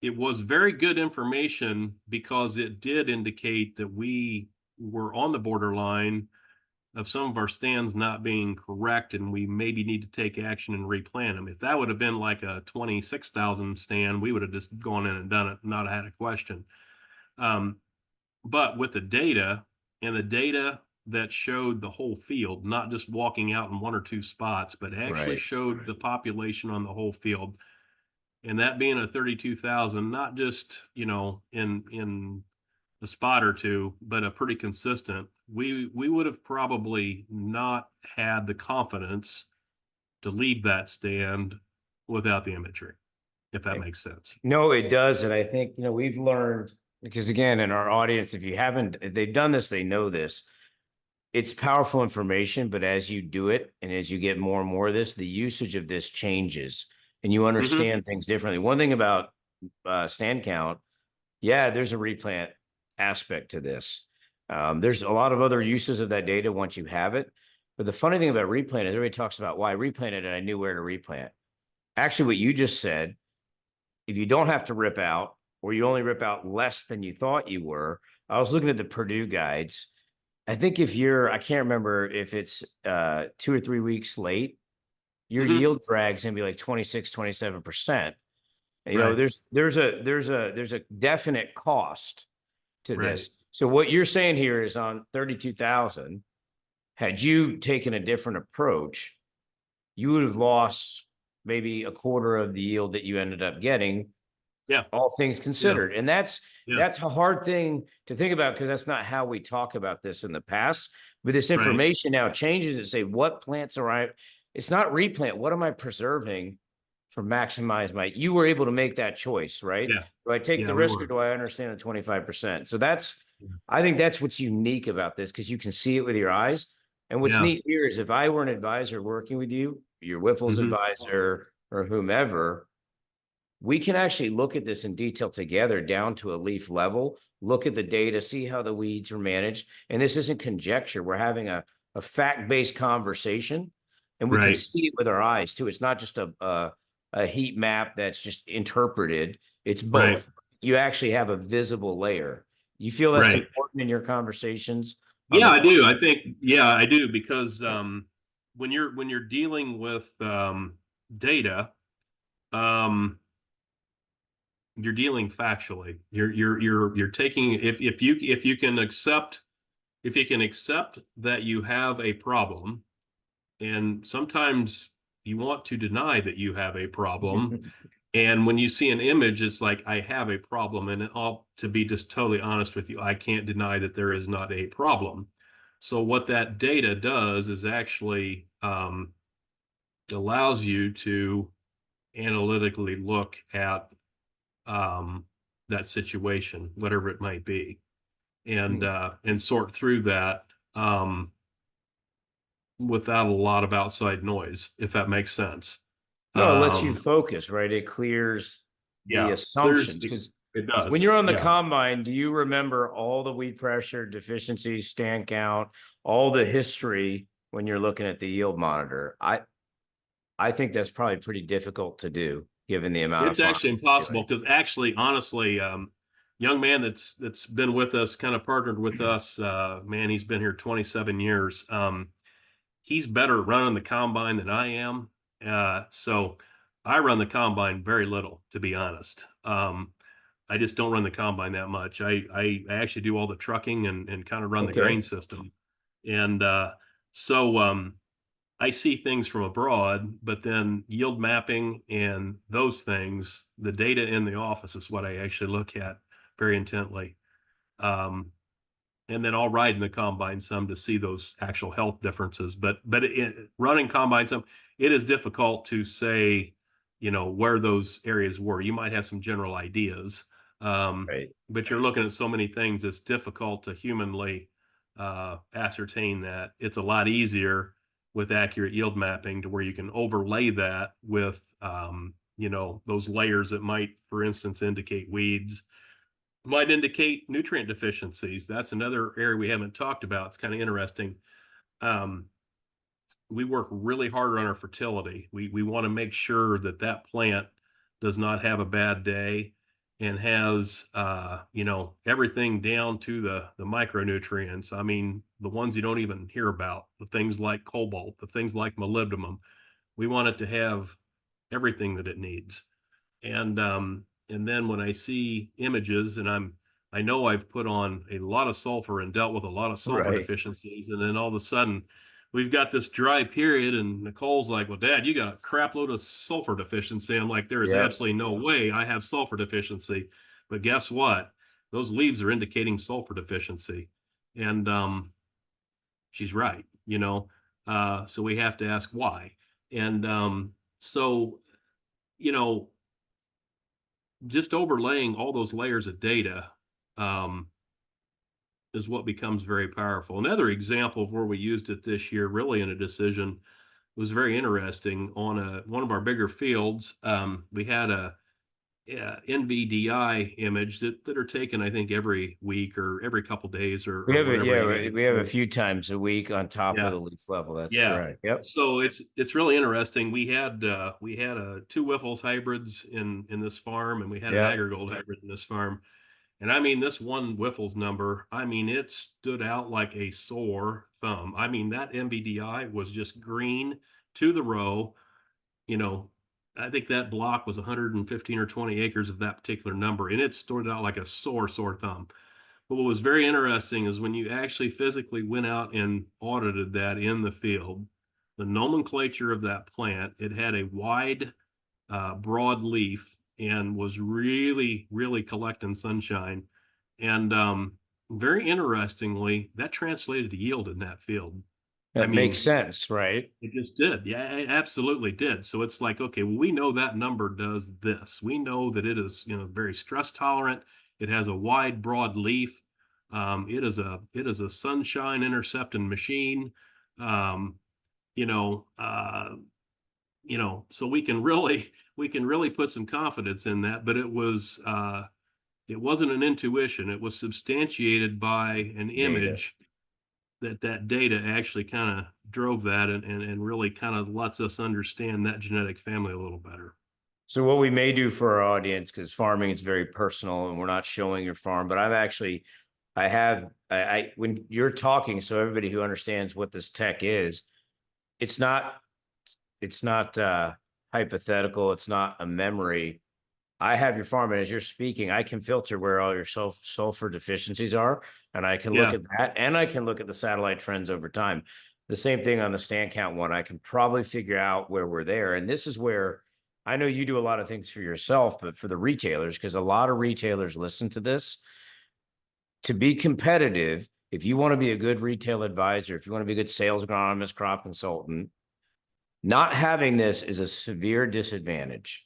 it was very good information because it did indicate that we were on the borderline of some of our stands not being correct, and we maybe need to take action and replant them. If that would have been like a 26,000 stand, we would have just gone in and done it, not had a question. But with the data, and the data that showed the whole field, not just walking out in one or two spots, but actually showed the population on the whole field. And that being a 32,000, not just, in a spot or two, but a pretty consistent, we would have probably not had the confidence to leave that stand without the imagery, if that makes sense. No, it does. And I think, we've learned, because again, in our audience, if they've done this, they know this. It's powerful information, but as you do it and as you get more and more of this, the usage of this changes and you understand things differently. One thing about stand count, yeah, there's a replant aspect to this. There's a lot of other uses of that data once you have it. But the funny thing about replant is everybody talks about, why I replanted and I knew where to replant. Actually, what you just said, if you don't have to rip out, or you only rip out less than you thought you were, I was looking at the Purdue guides. I think I can't remember if it's 2 or 3 weeks late, your yield drag's gonna be like 26, 27%. There's a definite cost to this. So what you're saying here is on 32,000, had you taken a different approach, you would have lost maybe a quarter of the yield that you ended up getting. Yeah. All things considered. And that's a hard thing to think about, because that's not how we talk about this in the past. But this information now changes and say, what plants it's not replant. What am I preserving for maximize you were able to make that choice, right? Yeah. Do I take the risk, or do I understand the 25%? So I think that's what's unique about this, because you can see it with your eyes. And what's neat here is, if I were an advisor working with you, your Wiffles advisor or whomever, we can actually look at this in detail together, down to a leaf level, look at the data, see how the weeds are managed. And this isn't conjecture. We're having a fact-based conversation, and we can see it with our eyes too. It's not just a heat map that's just interpreted. It's both. You actually have a visible layer. You feel that's important in your conversations? Yeah, I do. I think, I do, because when you're dealing with data, you're dealing factually. You're taking, if you can accept that you have a problem, and sometimes you want to deny that you have a problem. And when you see an image, it's like, I have a problem. And to be just totally honest with you, I can't deny that there is not a problem. So what that data does is actually allows you to analytically look at that situation, whatever it might be, and sort through that without a lot of outside noise, if that makes sense. No, it lets you focus, right? It clears the assumptions. Because it does. When you're on the combine, do you remember all the weed pressure deficiencies, stand count, all the history when you're looking at the yield monitor? I think that's probably pretty difficult to do, given the amount it's actually impossible, because actually, honestly, young man that's been with us, kind of partnered with us, man, he's been here 27 years. He's better at running the combine than I am. So I run the combine very little, to be honest. I just don't run the combine that much. I actually do all the trucking and kind of run the grain system. And so I see things from abroad, but then yield mapping and those things, the data in the office is what I actually look at very intently. And then I'll ride in the combine some to see those actual health differences. But running combine some, it is difficult to say, where those areas were. You might have some general ideas, but you're looking at so many things, it's difficult to humanly ascertain that. It's a lot easier with accurate yield mapping, to where you can overlay that with, those layers that might, for instance, indicate weeds, might indicate nutrient deficiencies. That's another area we haven't talked about. It's kind of interesting. We work really hard on our fertility. We want to make sure that plant does not have a bad day, and has, everything down to the micronutrients. I mean, the ones you don't even hear about, the things like cobalt, the things like molybdenum. We want it to have everything that it needs. And then when I see images, and I know I've put on a lot of sulfur and dealt with a lot of sulfur deficiencies, and then all of a sudden we've got this dry period, and Nicole's like, well, Dad, you got a crap load of sulfur deficiency. I'm like, there is absolutely no way I have sulfur deficiency. But guess what? those leaves are indicating sulfur deficiency. And she's right, so we have to ask why. And so, you know, just overlaying all those layers of data is what becomes very powerful. Another example of where we used it this year, really in a decision, was very interesting. On one of our bigger fields, we had a NVDI image that are taken, I think, every week or every couple days or We have it, whatever. yeah, we have a few times a week on top of Yeah. the leaf level. That's Yeah. correct. Yep. So it's really interesting. We had two Wiffles hybrids in this farm, and we had an Yeah. AgriGold hybrid in this farm. And I mean, this one Wiffles number, I mean, it stood out like a sore thumb. I mean, that MVDI was just green to the row. I think that block was 115 or 20 acres of that particular number, and it stood out like a sore thumb. But what was very interesting is when you actually physically went out and audited that in the field, the nomenclature of that plant, it had a wide, broad leaf and was really, really collecting sunshine. And very interestingly, that translated to yield in that field. That makes sense, right? It just did. Yeah, it absolutely did. So it's like, okay, well, we know that number does this. We know that it is, very stress tolerant. It has a wide, broad leaf. It is a sunshine intercepting machine. Um, so we can really put some confidence in that. But it wasn't an intuition. It was substantiated by an image that data actually kind of drove that and really kind of lets us understand that genetic family a little better. So what we may do for our audience, because farming is very personal and we're not showing your farm, but when you're talking, so everybody who understands what this tech is, it's not hypothetical. It's not a memory. I have your farm, and as you're speaking, I can filter where all your sulfur deficiencies are, and I can look at that, and I can look at the satellite trends over time. The same thing on the stand count one. I can probably figure out where we're there. And this is where I know you do a lot of things for yourself, but for the retailers, because a lot of retailers listen to this. To be competitive, if you want to be a good retail advisor, if you want to be a good sales agronomist, crop consultant, not having this is a severe disadvantage.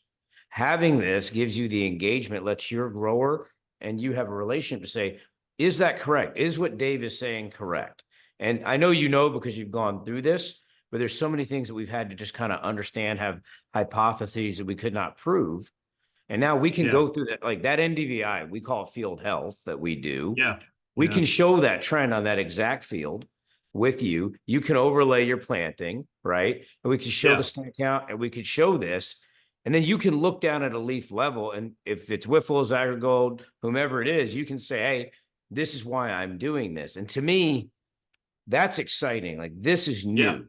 Having this gives you the engagement, lets your grower and you have a relationship to say, is that correct? Is what Dave is saying correct? And I know because you've gone through this, but there's so many things that we've had to just kind of understand, have hypotheses that we could not prove. And now we can go through that, like that NDVI, we call it field health that we do. We can show that trend on that exact field with you. You can overlay your planting, right? And we can show the stand count, and we could show this. And then you can look down at a leaf level, and if it's Wiffles, AgriGold, whomever it is, you can say, hey, this is why I'm doing this. And to me, that's exciting. Like, this is new.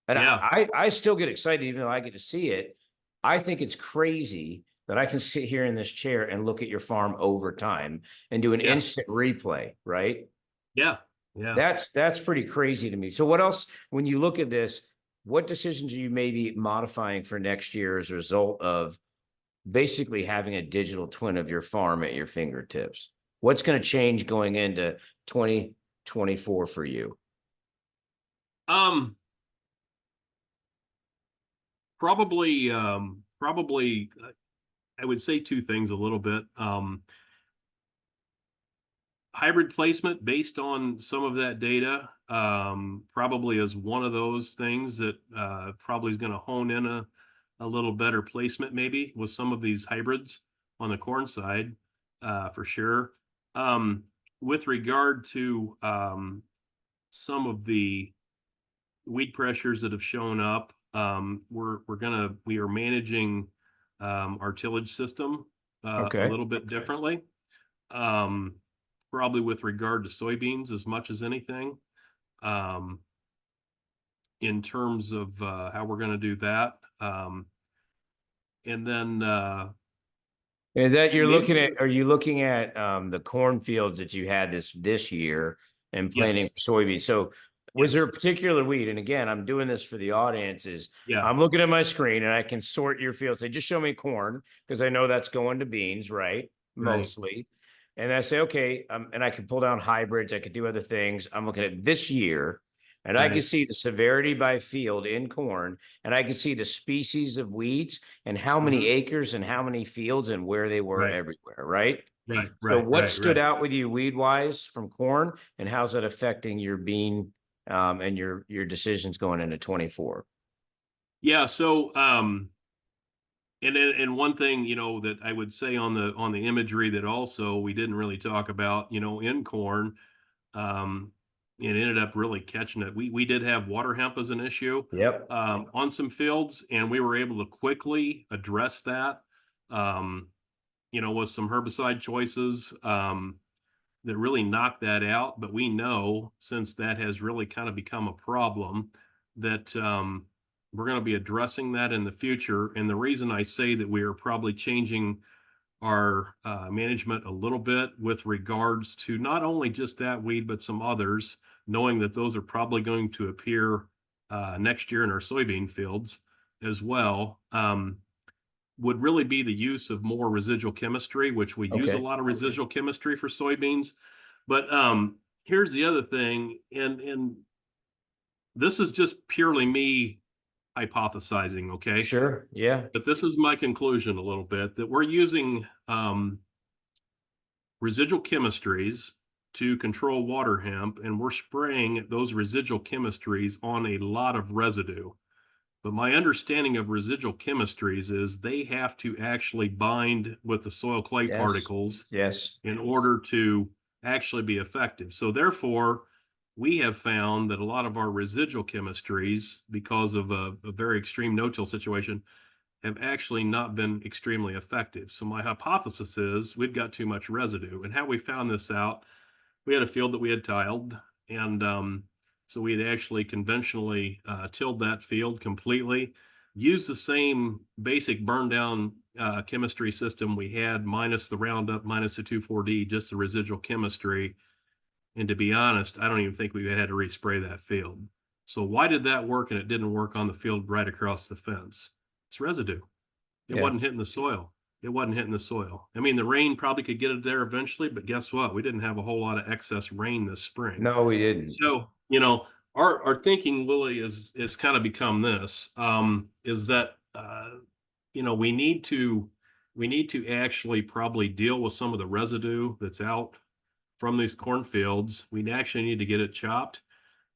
And I still get excited, even though I get to see it. I think it's crazy that I can sit here in this chair and look at your farm over time and do an instant replay, right? Yeah. That's pretty crazy to me. So what else, when you look at this, what decisions are you maybe modifying for next year as a result of basically having a digital twin of your farm at your fingertips? What's going to change going into 2024 for you? Probably, I would say two things a little bit. Hybrid placement based on some of that data probably is one of those things that probably is going to hone in a little better placement maybe with some of these hybrids on the corn side for sure. With regard to some of the weed pressures that have shown up, we are managing our tillage system a little bit differently. Probably with regard to soybeans as much as anything, in terms of how we're going to do that. And then is that are you looking at the cornfields that you had this year and planting soybeans? So was there a particular weed? And again, I'm doing this for the audience. I'm looking at my screen and I can sort your fields. They just show me corn because I know that's going to beans, right? Mostly. and I say, okay, and I could pull down hybrids, I could do other things. I'm looking at this year, and I can see the severity by field in corn, and I can see the species of weeds and how many acres and how many fields and where they were everywhere, right? So what stood out with you weed wise from corn, and how's that affecting your bean and your decisions going into 24? Yeah. So, and one thing, that I would say on the imagery that also we didn't really talk about, in corn, it ended up really catching it. We did have water hemp as an issue, Yep. on some fields, and we were able to quickly address that, with some herbicide choices, that really knocked that out. But we know, since that has really kind of become a problem, that, we're going to be addressing that in the future. And the reason I say that we are probably changing our management a little bit with regards to not only just that weed, but some others, knowing that those are probably going to appear next year in our soybean fields as well, would really be the use of more residual chemistry, which we use a lot of residual chemistry for soybeans. But here's the other thing, and this is just purely me hypothesizing, okay? Sure. Yeah. But this is my conclusion a little bit, that we're using residual chemistries to control water hemp, and we're spraying those residual chemistries on a lot of residue. But my understanding of residual chemistries is they have to actually bind with the soil clay particles in order to actually be effective. So therefore, we have found that a lot of our residual chemistries, because of a very extreme no-till situation, have actually not been extremely effective. So my hypothesis is we've got too much residue. And how we found this out, we had a field that we had tiled, and so we had actually conventionally tilled that field completely, used the same basic burn down chemistry system we had, minus the Roundup, minus the 2,4-D, just the residual chemistry. And to be honest, I don't even think we had to respray that field. So why did that work and it didn't work on the field right across the fence? It's residue. It wasn't hitting the soil. It wasn't hitting the soil. I mean, the rain probably could get it there eventually, but guess what? We didn't have a whole lot of excess rain this spring. No, we didn't. So, our thinking, Willie, is kind of become this, is that, we need to actually probably deal with some of the residue that's out from these cornfields. We actually need to get it chopped.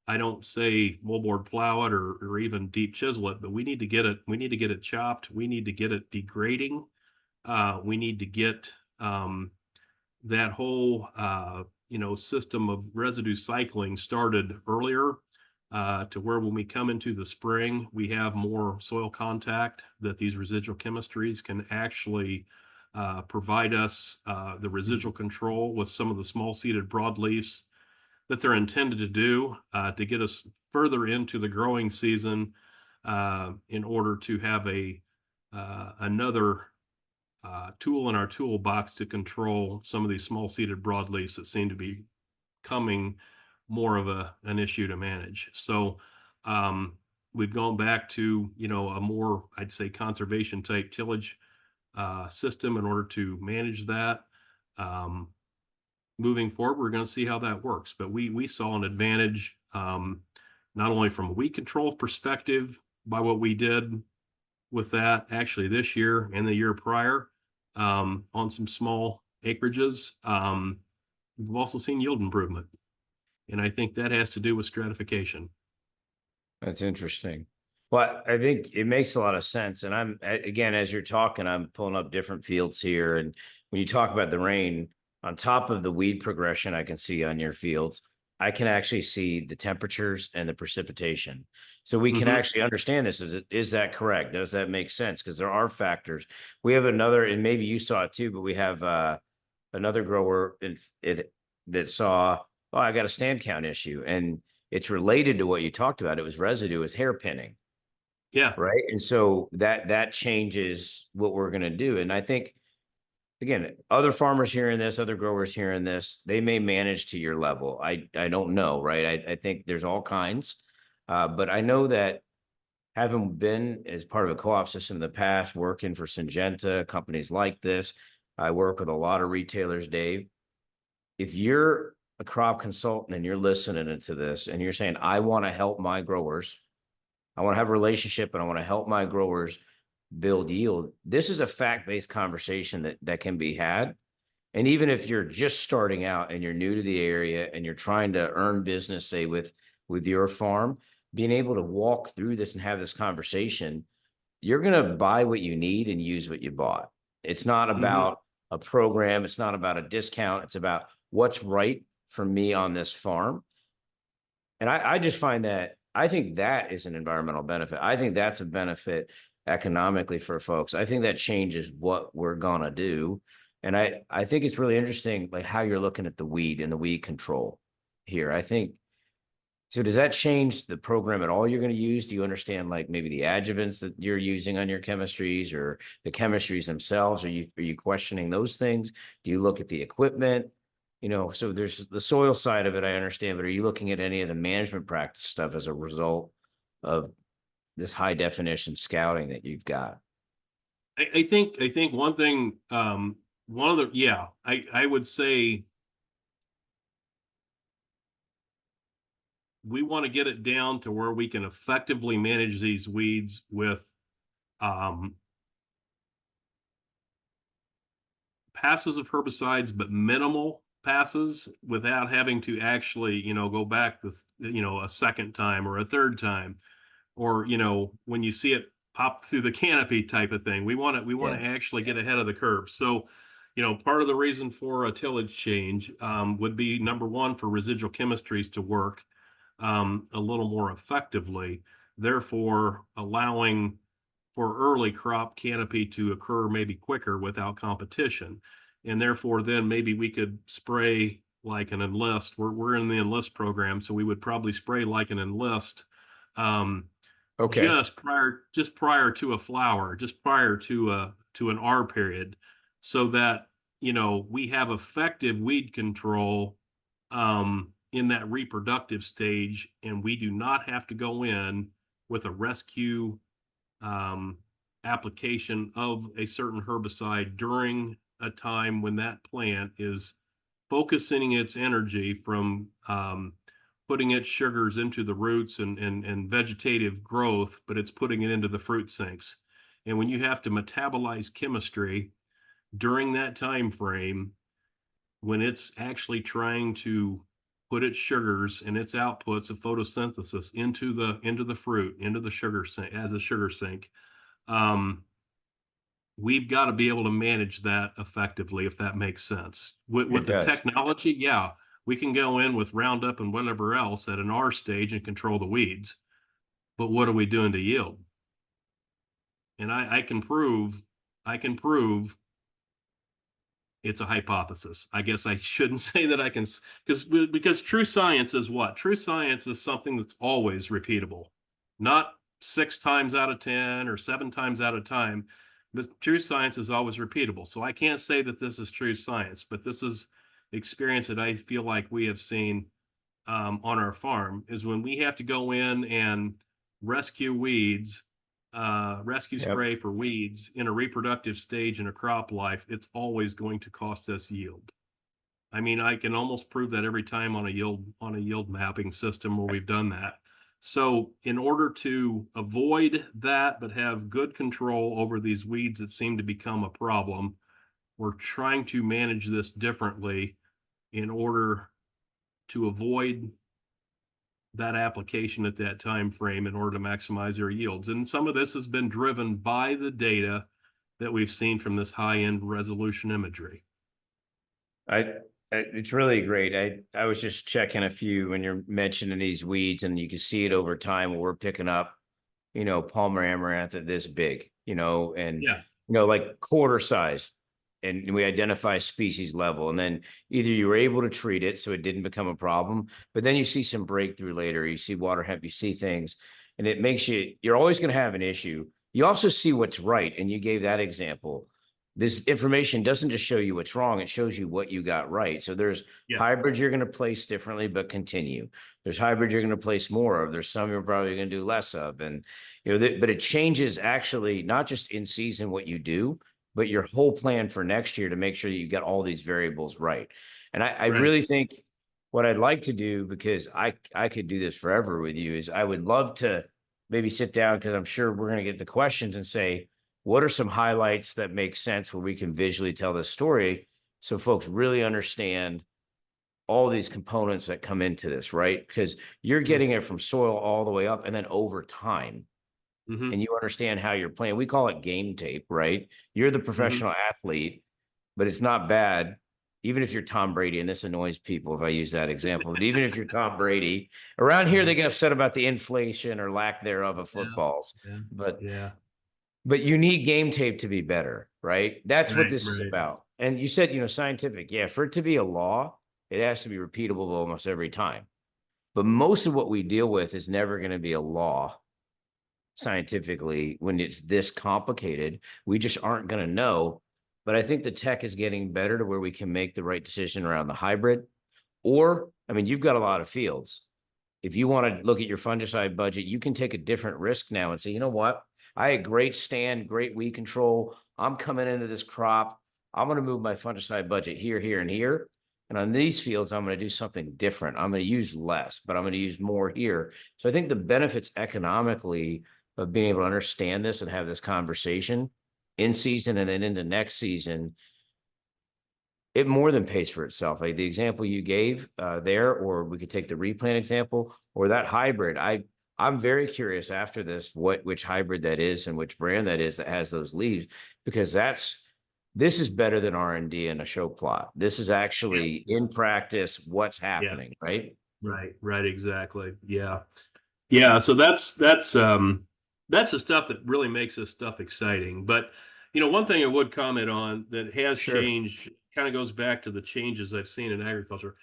I don't say moldboard plow it or even deep chisel it, but we need to get it. We need to get it chopped. We need to get it degrading. We need to get that whole system of residue cycling started earlier, to where when we come into the spring, we have more soil contact, that these residual chemistries can actually provide us the residual control with some of the small seeded broadleafs that they're intended to do, to get us further into the growing season, in order to have another tool in our toolbox to control some of these small seeded broadleafs that seem to be becoming more of an issue to manage. So we've gone back to a more, I'd say, conservation type tillage system in order to manage that. Moving forward, we're going to see how that works. But we saw an advantage, not only from a weed control perspective by what we did with that actually this year and the year prior, on some small acreages. We've also seen yield improvement. And I think that has to do with stratification. That's interesting. Well, I think it makes a lot of sense. And again, as you're talking, I'm pulling up different fields here. And when you talk about the rain, on top of the weed progression I can see on your fields, I can actually see the temperatures and the precipitation. So we can actually understand this. Is that correct? Does that make sense? Because there are factors. We have another, and maybe you saw it too, but we have another grower that saw, oh, I got a stand count issue. And it's related to what you talked about. It was residue, is hairpinning. Yeah. Right. And so that changes what we're going to do. And I think, again, other farmers hearing this, other growers hearing this, they may manage to your level. I don't know. Right. I think there's all kinds. But I know that having been as part of a co-op system in the past, working for Syngenta, companies like this, I work with a lot of retailers, Dave. if you're a crop consultant and you're listening to this and you're saying, I want to help my growers, I want to have a relationship and I want to help my growers build yield, this is a fact-based conversation that can be had. And even if you're just starting out and you're new to the area and you're trying to earn business, say with your farm, being able to walk through this and have this conversation, you're going to buy what you need and use what you bought. It's not about a program. It's not about a discount. It's about what's right for me on this farm. And I just find that, I think that is an environmental benefit. I think that's a benefit economically for folks. I think that changes what we're going to do. And I think it's really interesting, like how you're looking at the weed and the weed control here. I think, so does that change the program at all you're going to use? Do you understand like maybe the adjuvants that you're using on your chemistries or the chemistries themselves? Are you questioning those things? Do you look at the equipment? You know, so there's the soil side of it, I understand, but are you looking at any of the management practice stuff as a result of this high definition scouting that you've got? I think one thing, one of the, yeah, I would say we want to get it down to where we can effectively manage these weeds with passes of herbicides, but minimal passes without having to actually, you know, go back with, you know, a second time or a third time, or, you know, when you see it pop through the canopy type of thing. We want to actually get ahead of the curve. So, you know, part of the reason for a tillage change would be, number one, for residual chemistries to work a little more effectively, therefore allowing for early crop canopy to occur maybe quicker without competition. And therefore, then maybe we could spray like an enlist. We're in the enlist program, so we would probably spray like an enlist just prior to a flower, just prior to an R period, so that, you know, we have effective weed control in that reproductive stage, and we do not have to go in with a rescue application of a certain herbicide during a time when that plant is focusing its energy from putting its sugars into the roots and vegetative growth, but it's putting it into the fruit sinks. And when you have to metabolize chemistry during that time frame, when it's actually trying to put its sugars and its outputs of photosynthesis into the fruit, into the sugar sink, as a sugar sink, we've got to be able to manage that effectively, if that makes sense. With the technology, yeah, we can go in with Roundup and whatever else at an R stage and control the weeds. But what are we doing to yield? And I can prove it's a hypothesis. I guess I shouldn't say that I can, because true science is what? True science is something that's always repeatable, not 6 times out of 10 or 7 times out of time. But true science is always repeatable. So I can't say that this is true science, but this is experience that I feel like we have seen on our farm, is when we have to go in and rescue weeds, spray for weeds in a reproductive stage in a crop life, it's always going to cost us yield. I mean, I can almost prove that every time on a yield mapping system where we've done that. So in order to avoid that, but have good control over these weeds that seem to become a problem, we're trying to manage this differently in order to avoid that application at that time frame in order to maximize their yields. And some of this has been driven by the data that we've seen from this high-end resolution imagery. It's really great. I was just checking a few when you're mentioning these weeds, and you can see it over time when we're picking up, you know, Palmer amaranth at this big, you know, and you know, like quarter size, and we identify species level, and then either you were able to treat it so it didn't become a problem, but then you see some breakthrough later, you see water hemp, you see things, and it makes you're always going to have an issue. You also see what's right, and you gave that example. This information doesn't just show you what's wrong, it shows you what you got right. So there's hybrids you're going to place differently, but continue. There's hybrids you're going to place more of. There's some you're probably going to do less of. And, you know, but it changes actually not just in season what you do, but your whole plan for next year to make sure that you get all these variables right. And I Right. really think what I'd like to do, because I could do this forever with you, is I would love to maybe sit down, because I'm sure we're going to get the questions, and say, what are some highlights that make sense where we can visually tell this story so folks really understand all these components that come into this, right? Because you're getting it from soil all the way up and then over time, Mm-hmm. and you understand how you're playing. We call it game tape, right? You're the Mm-hmm. professional athlete, but it's not bad. Even if you're Tom Brady, and this annoys people if I use that example, but even if you're Tom Brady, around here they get upset about the inflation or lack thereof of Yeah. footballs. Yeah. But Yeah. you need game tape to be better, right? That's what Right. this is Right. about. And you said, scientific. Yeah, for it to be a law, it has to be repeatable almost every time. But most of what we deal with is never going to be a law scientifically when it's this complicated. We just aren't going to know. But I think the tech is getting better to where we can make the right decision around the hybrid. Or, I mean, you've got a lot of fields. If you want to look at your fungicide budget, you can take a different risk now and say, you know what? I had great stand, great weed control. I'm coming into this crop. I'm going to move my fungicide budget here, here, and here. And on these fields, I'm going to do something different. I'm going to use less, but I'm going to use more here. So I think the benefits economically of being able to understand this and have this conversation in season and then into next season, it more than pays for itself. Like the example you gave there, or we could take the replant example or that hybrid. I'm very curious after this, which hybrid that is and which brand that is that has those leaves, because this is better than R&D in a show plot. This is actually in practice what's Yeah. happening, right? Right. Right. Exactly. Yeah. Yeah. So that's the stuff that really makes this stuff exciting. But one thing I would comment on that has Sure. changed kind of goes back to the changes I've seen in agriculture.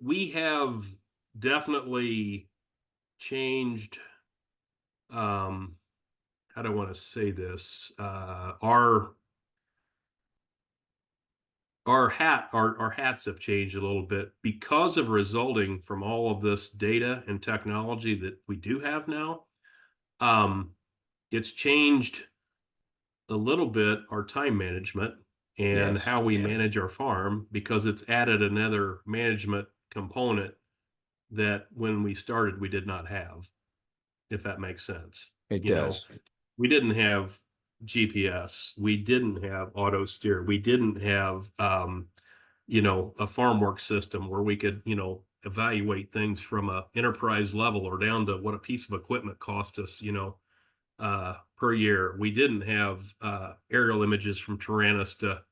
We have definitely changed. How do I want to say this? Our hats have changed a little bit because of resulting from all of this data and technology that we do have now. It's changed a little bit our time management and Yes. how we manage our farm, because it's added another management component that when we started we did not have, if that makes sense. It You know, does. we didn't have GPS, we didn't have auto steer, we didn't have a farm work system where we could evaluate things from a enterprise level or down to what a piece of equipment cost us per year. We didn't have aerial images from Taranis to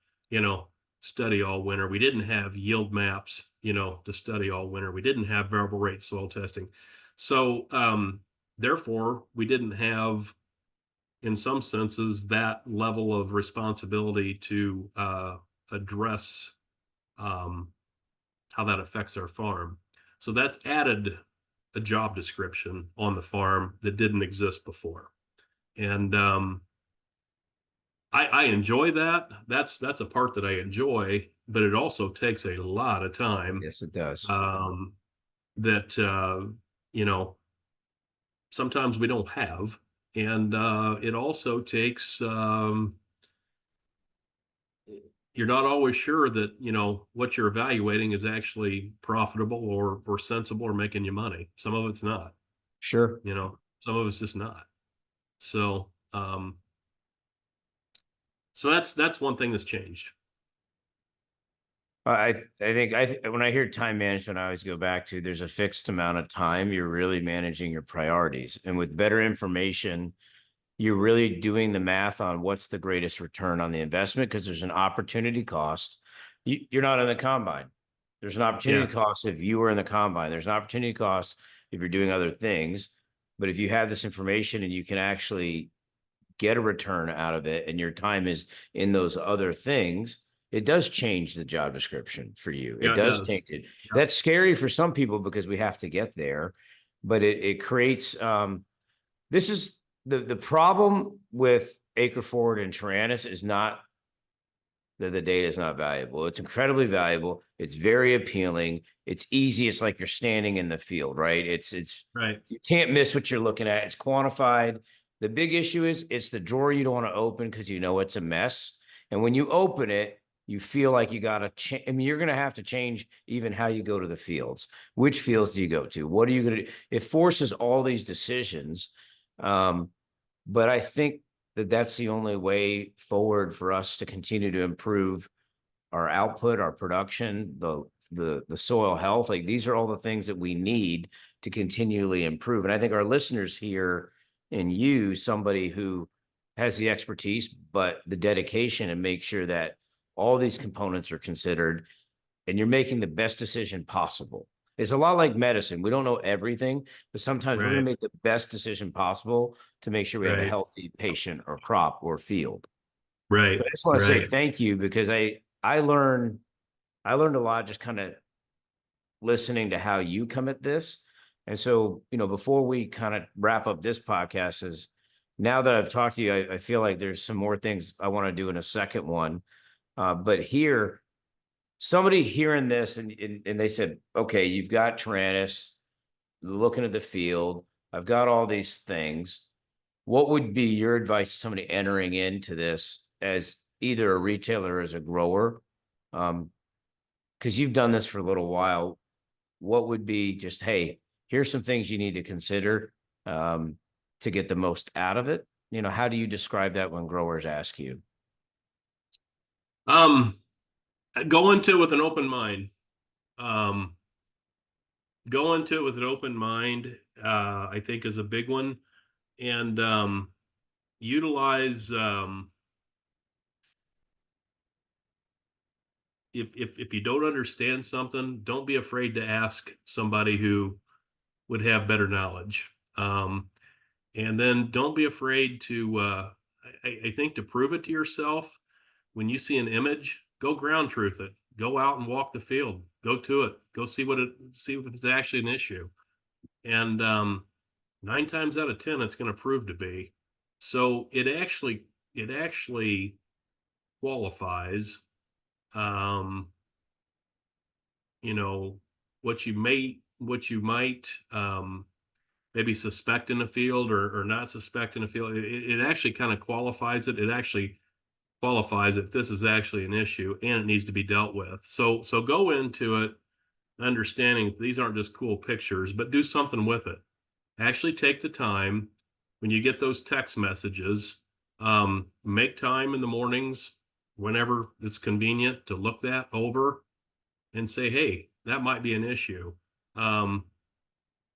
study all winter. We didn't have yield maps to study all winter. We didn't have variable rate soil testing. So therefore we didn't have, in some senses, that level of responsibility to address how that affects our farm. So that's added a job description on the farm that didn't exist before. And I enjoy that. That's a part that I enjoy, but it also takes a lot of time Yes, it does. that sometimes we don't have. And it also takes you're not always sure that what you're evaluating is actually profitable or sensible or making you money. Some of it's not. Sure. Some of it's just not. So so that's one thing that's changed. I think when I hear time management, I always go back to there's a fixed amount of time you're really managing your priorities, and with better information, you're really doing the math on what's the greatest return on the investment, because there's an opportunity cost. You're not in the combine. There's an opportunity Yeah. cost if you were in the combine. There's an opportunity cost if you're doing other things. But if you have this information and you can actually get a return out of it, and your time is in those other things, it does change the job description for you. It Yeah, it does does. change it. Yeah. That's scary for some people because we have to get there, but it creates this is the problem with AcreForward and Taranis is not that the data is not valuable. It's incredibly valuable. It's very appealing. It's easy. It's like you're standing in the field, right? It's Right. you can't miss what you're looking at. It's quantified. The big issue is it's the drawer you don't want to open because you know it's a mess. And when you open it, you feel like you got to change. I mean, you're going to have to change even how you go to the fields. Which fields do you go to? What are you going to do? It forces all these decisions. But I think that that's the only way forward for us to continue to improve our output, our production, the soil health. Like, these are all the things that we need to continually improve. And I think our listeners hear in you somebody who has the expertise, but the dedication, and make sure that all these components are considered and you're making the best decision possible. It's a lot like medicine. We don't know everything, but sometimes we're going to make the best decision possible to make sure we have a healthy patient or crop or field. Right. But I just want to say thank you, because I learned a lot just kind of listening to how you come at this. And so, before we kind of wrap up this podcast, is now that I've talked to you, I feel like there's some more things I want to do in a second one. But here, somebody hearing this and they said, okay, you've got Taranis, looking at the field, I've got all these things. What would be your advice to somebody entering into this as either a retailer or as a grower? Because you've done this for a little while. What would be just, hey, here's some things you need to consider to get the most out of it? How do you describe that when growers ask you? Go into it with an open mind. Go into it with an open mind, I think, is a big one. And utilize, if you don't understand something, don't be afraid to ask somebody who would have better knowledge. And then don't be afraid to, I think, to prove it to yourself. When you see an image, go ground truth it. Go out and walk the field. Go to it. Go see if it's actually an issue. And 9 times out of 10, it's going to prove to be. So it actually qualifies, what you might maybe suspect in the field or not suspect in the field. It actually kind of qualifies it. It actually qualifies if this is actually an issue and it needs to be dealt with. So go into it understanding these aren't just cool pictures, but do something with it. Actually take the time when you get those text messages, make time in the mornings, whenever it's convenient, to look that over and say, hey, that might be an issue.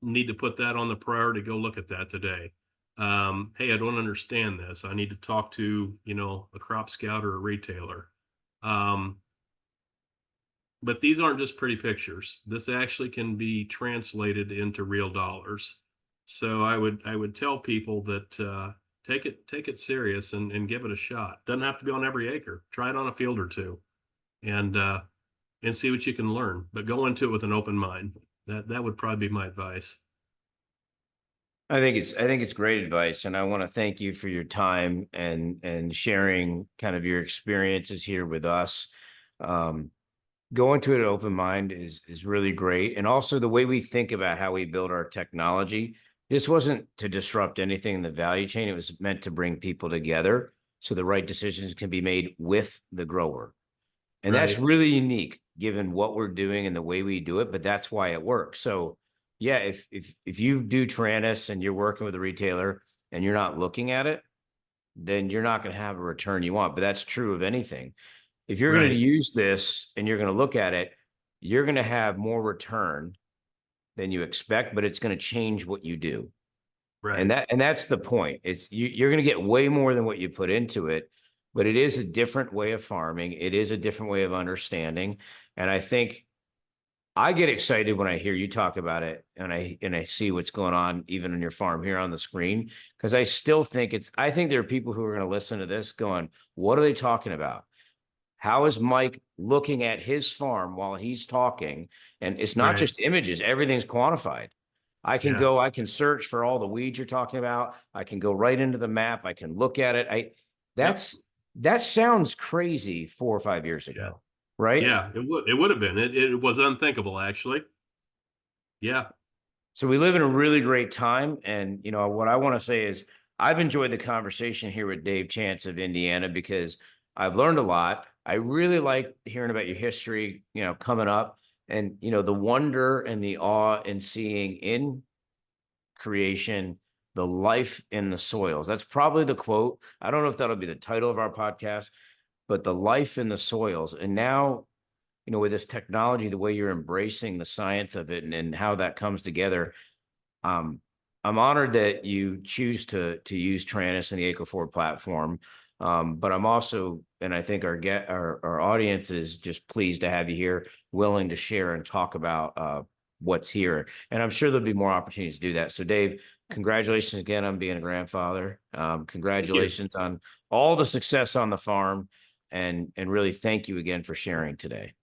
Need to put that on the priority, go look at that today. Hey, I don't understand this. I need to talk to, a crop scout or a retailer. But these aren't just pretty pictures. This actually can be translated into real dollars. So I would tell people that take it serious and give it a shot. Doesn't have to be on every acre. Try it on a field or two, and see what you can learn. But go into it with an open mind. That would probably be my advice. I think it's great advice, and I want to thank you for your time and sharing kind of your experiences here with us. Going to an open mind is really great, and also the way we think about how we build our technology. This wasn't to disrupt anything in the value chain. It was meant to bring people together so the right decisions can be made with the grower, and that's really unique given what we're doing and the way we do it. But that's why it works. So yeah, if you do Taranis and you're working with a retailer and you're not looking at it, then you're not going to have a return you want. But that's true of anything. If you're going to use this and you're going to look at it, you're going to have more return than you expect, but it's going to change what you do. And that's the point. It's you're going to get way more than what you put into it, but it is a different way of farming. It is a different way of understanding. And I think I get excited when I hear you talk about it and I see what's going on even on your farm here on the screen, because I still think I think there are people who are going to listen to this going, what are they talking about? How is Mike looking at his farm while he's talking? And it's not just images, everything's quantified. I can search for all the weeds you're talking about. I can go right into the map. I can look at it. That sounds crazy 4 or 5 years ago, right? Yeah, it would have been. It was unthinkable, actually. Yeah. So we live in a really great time. And, what I want to say is I've enjoyed the conversation here with Dave Chance of Indiana, because I've learned a lot. I really like hearing about your history, coming up, and, the wonder and the awe in seeing in creation the life in the soils. That's probably the quote. I don't know if that'll be the title of our podcast, but the life in the soils. And now, with this technology, the way you're embracing the science of it and how that comes together, um, I'm honored that you choose to use Taranis and the AcreForward platform. But I'm also, and I think our audience is just pleased to have you here, willing to share and talk about what's here. And I'm sure there'll be more opportunities to do that. So, Dave, congratulations again on being a grandfather. Congratulations on all the success on the farm, and really thank you again for sharing today.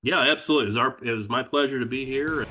Yeah, absolutely. It was my pleasure to be here.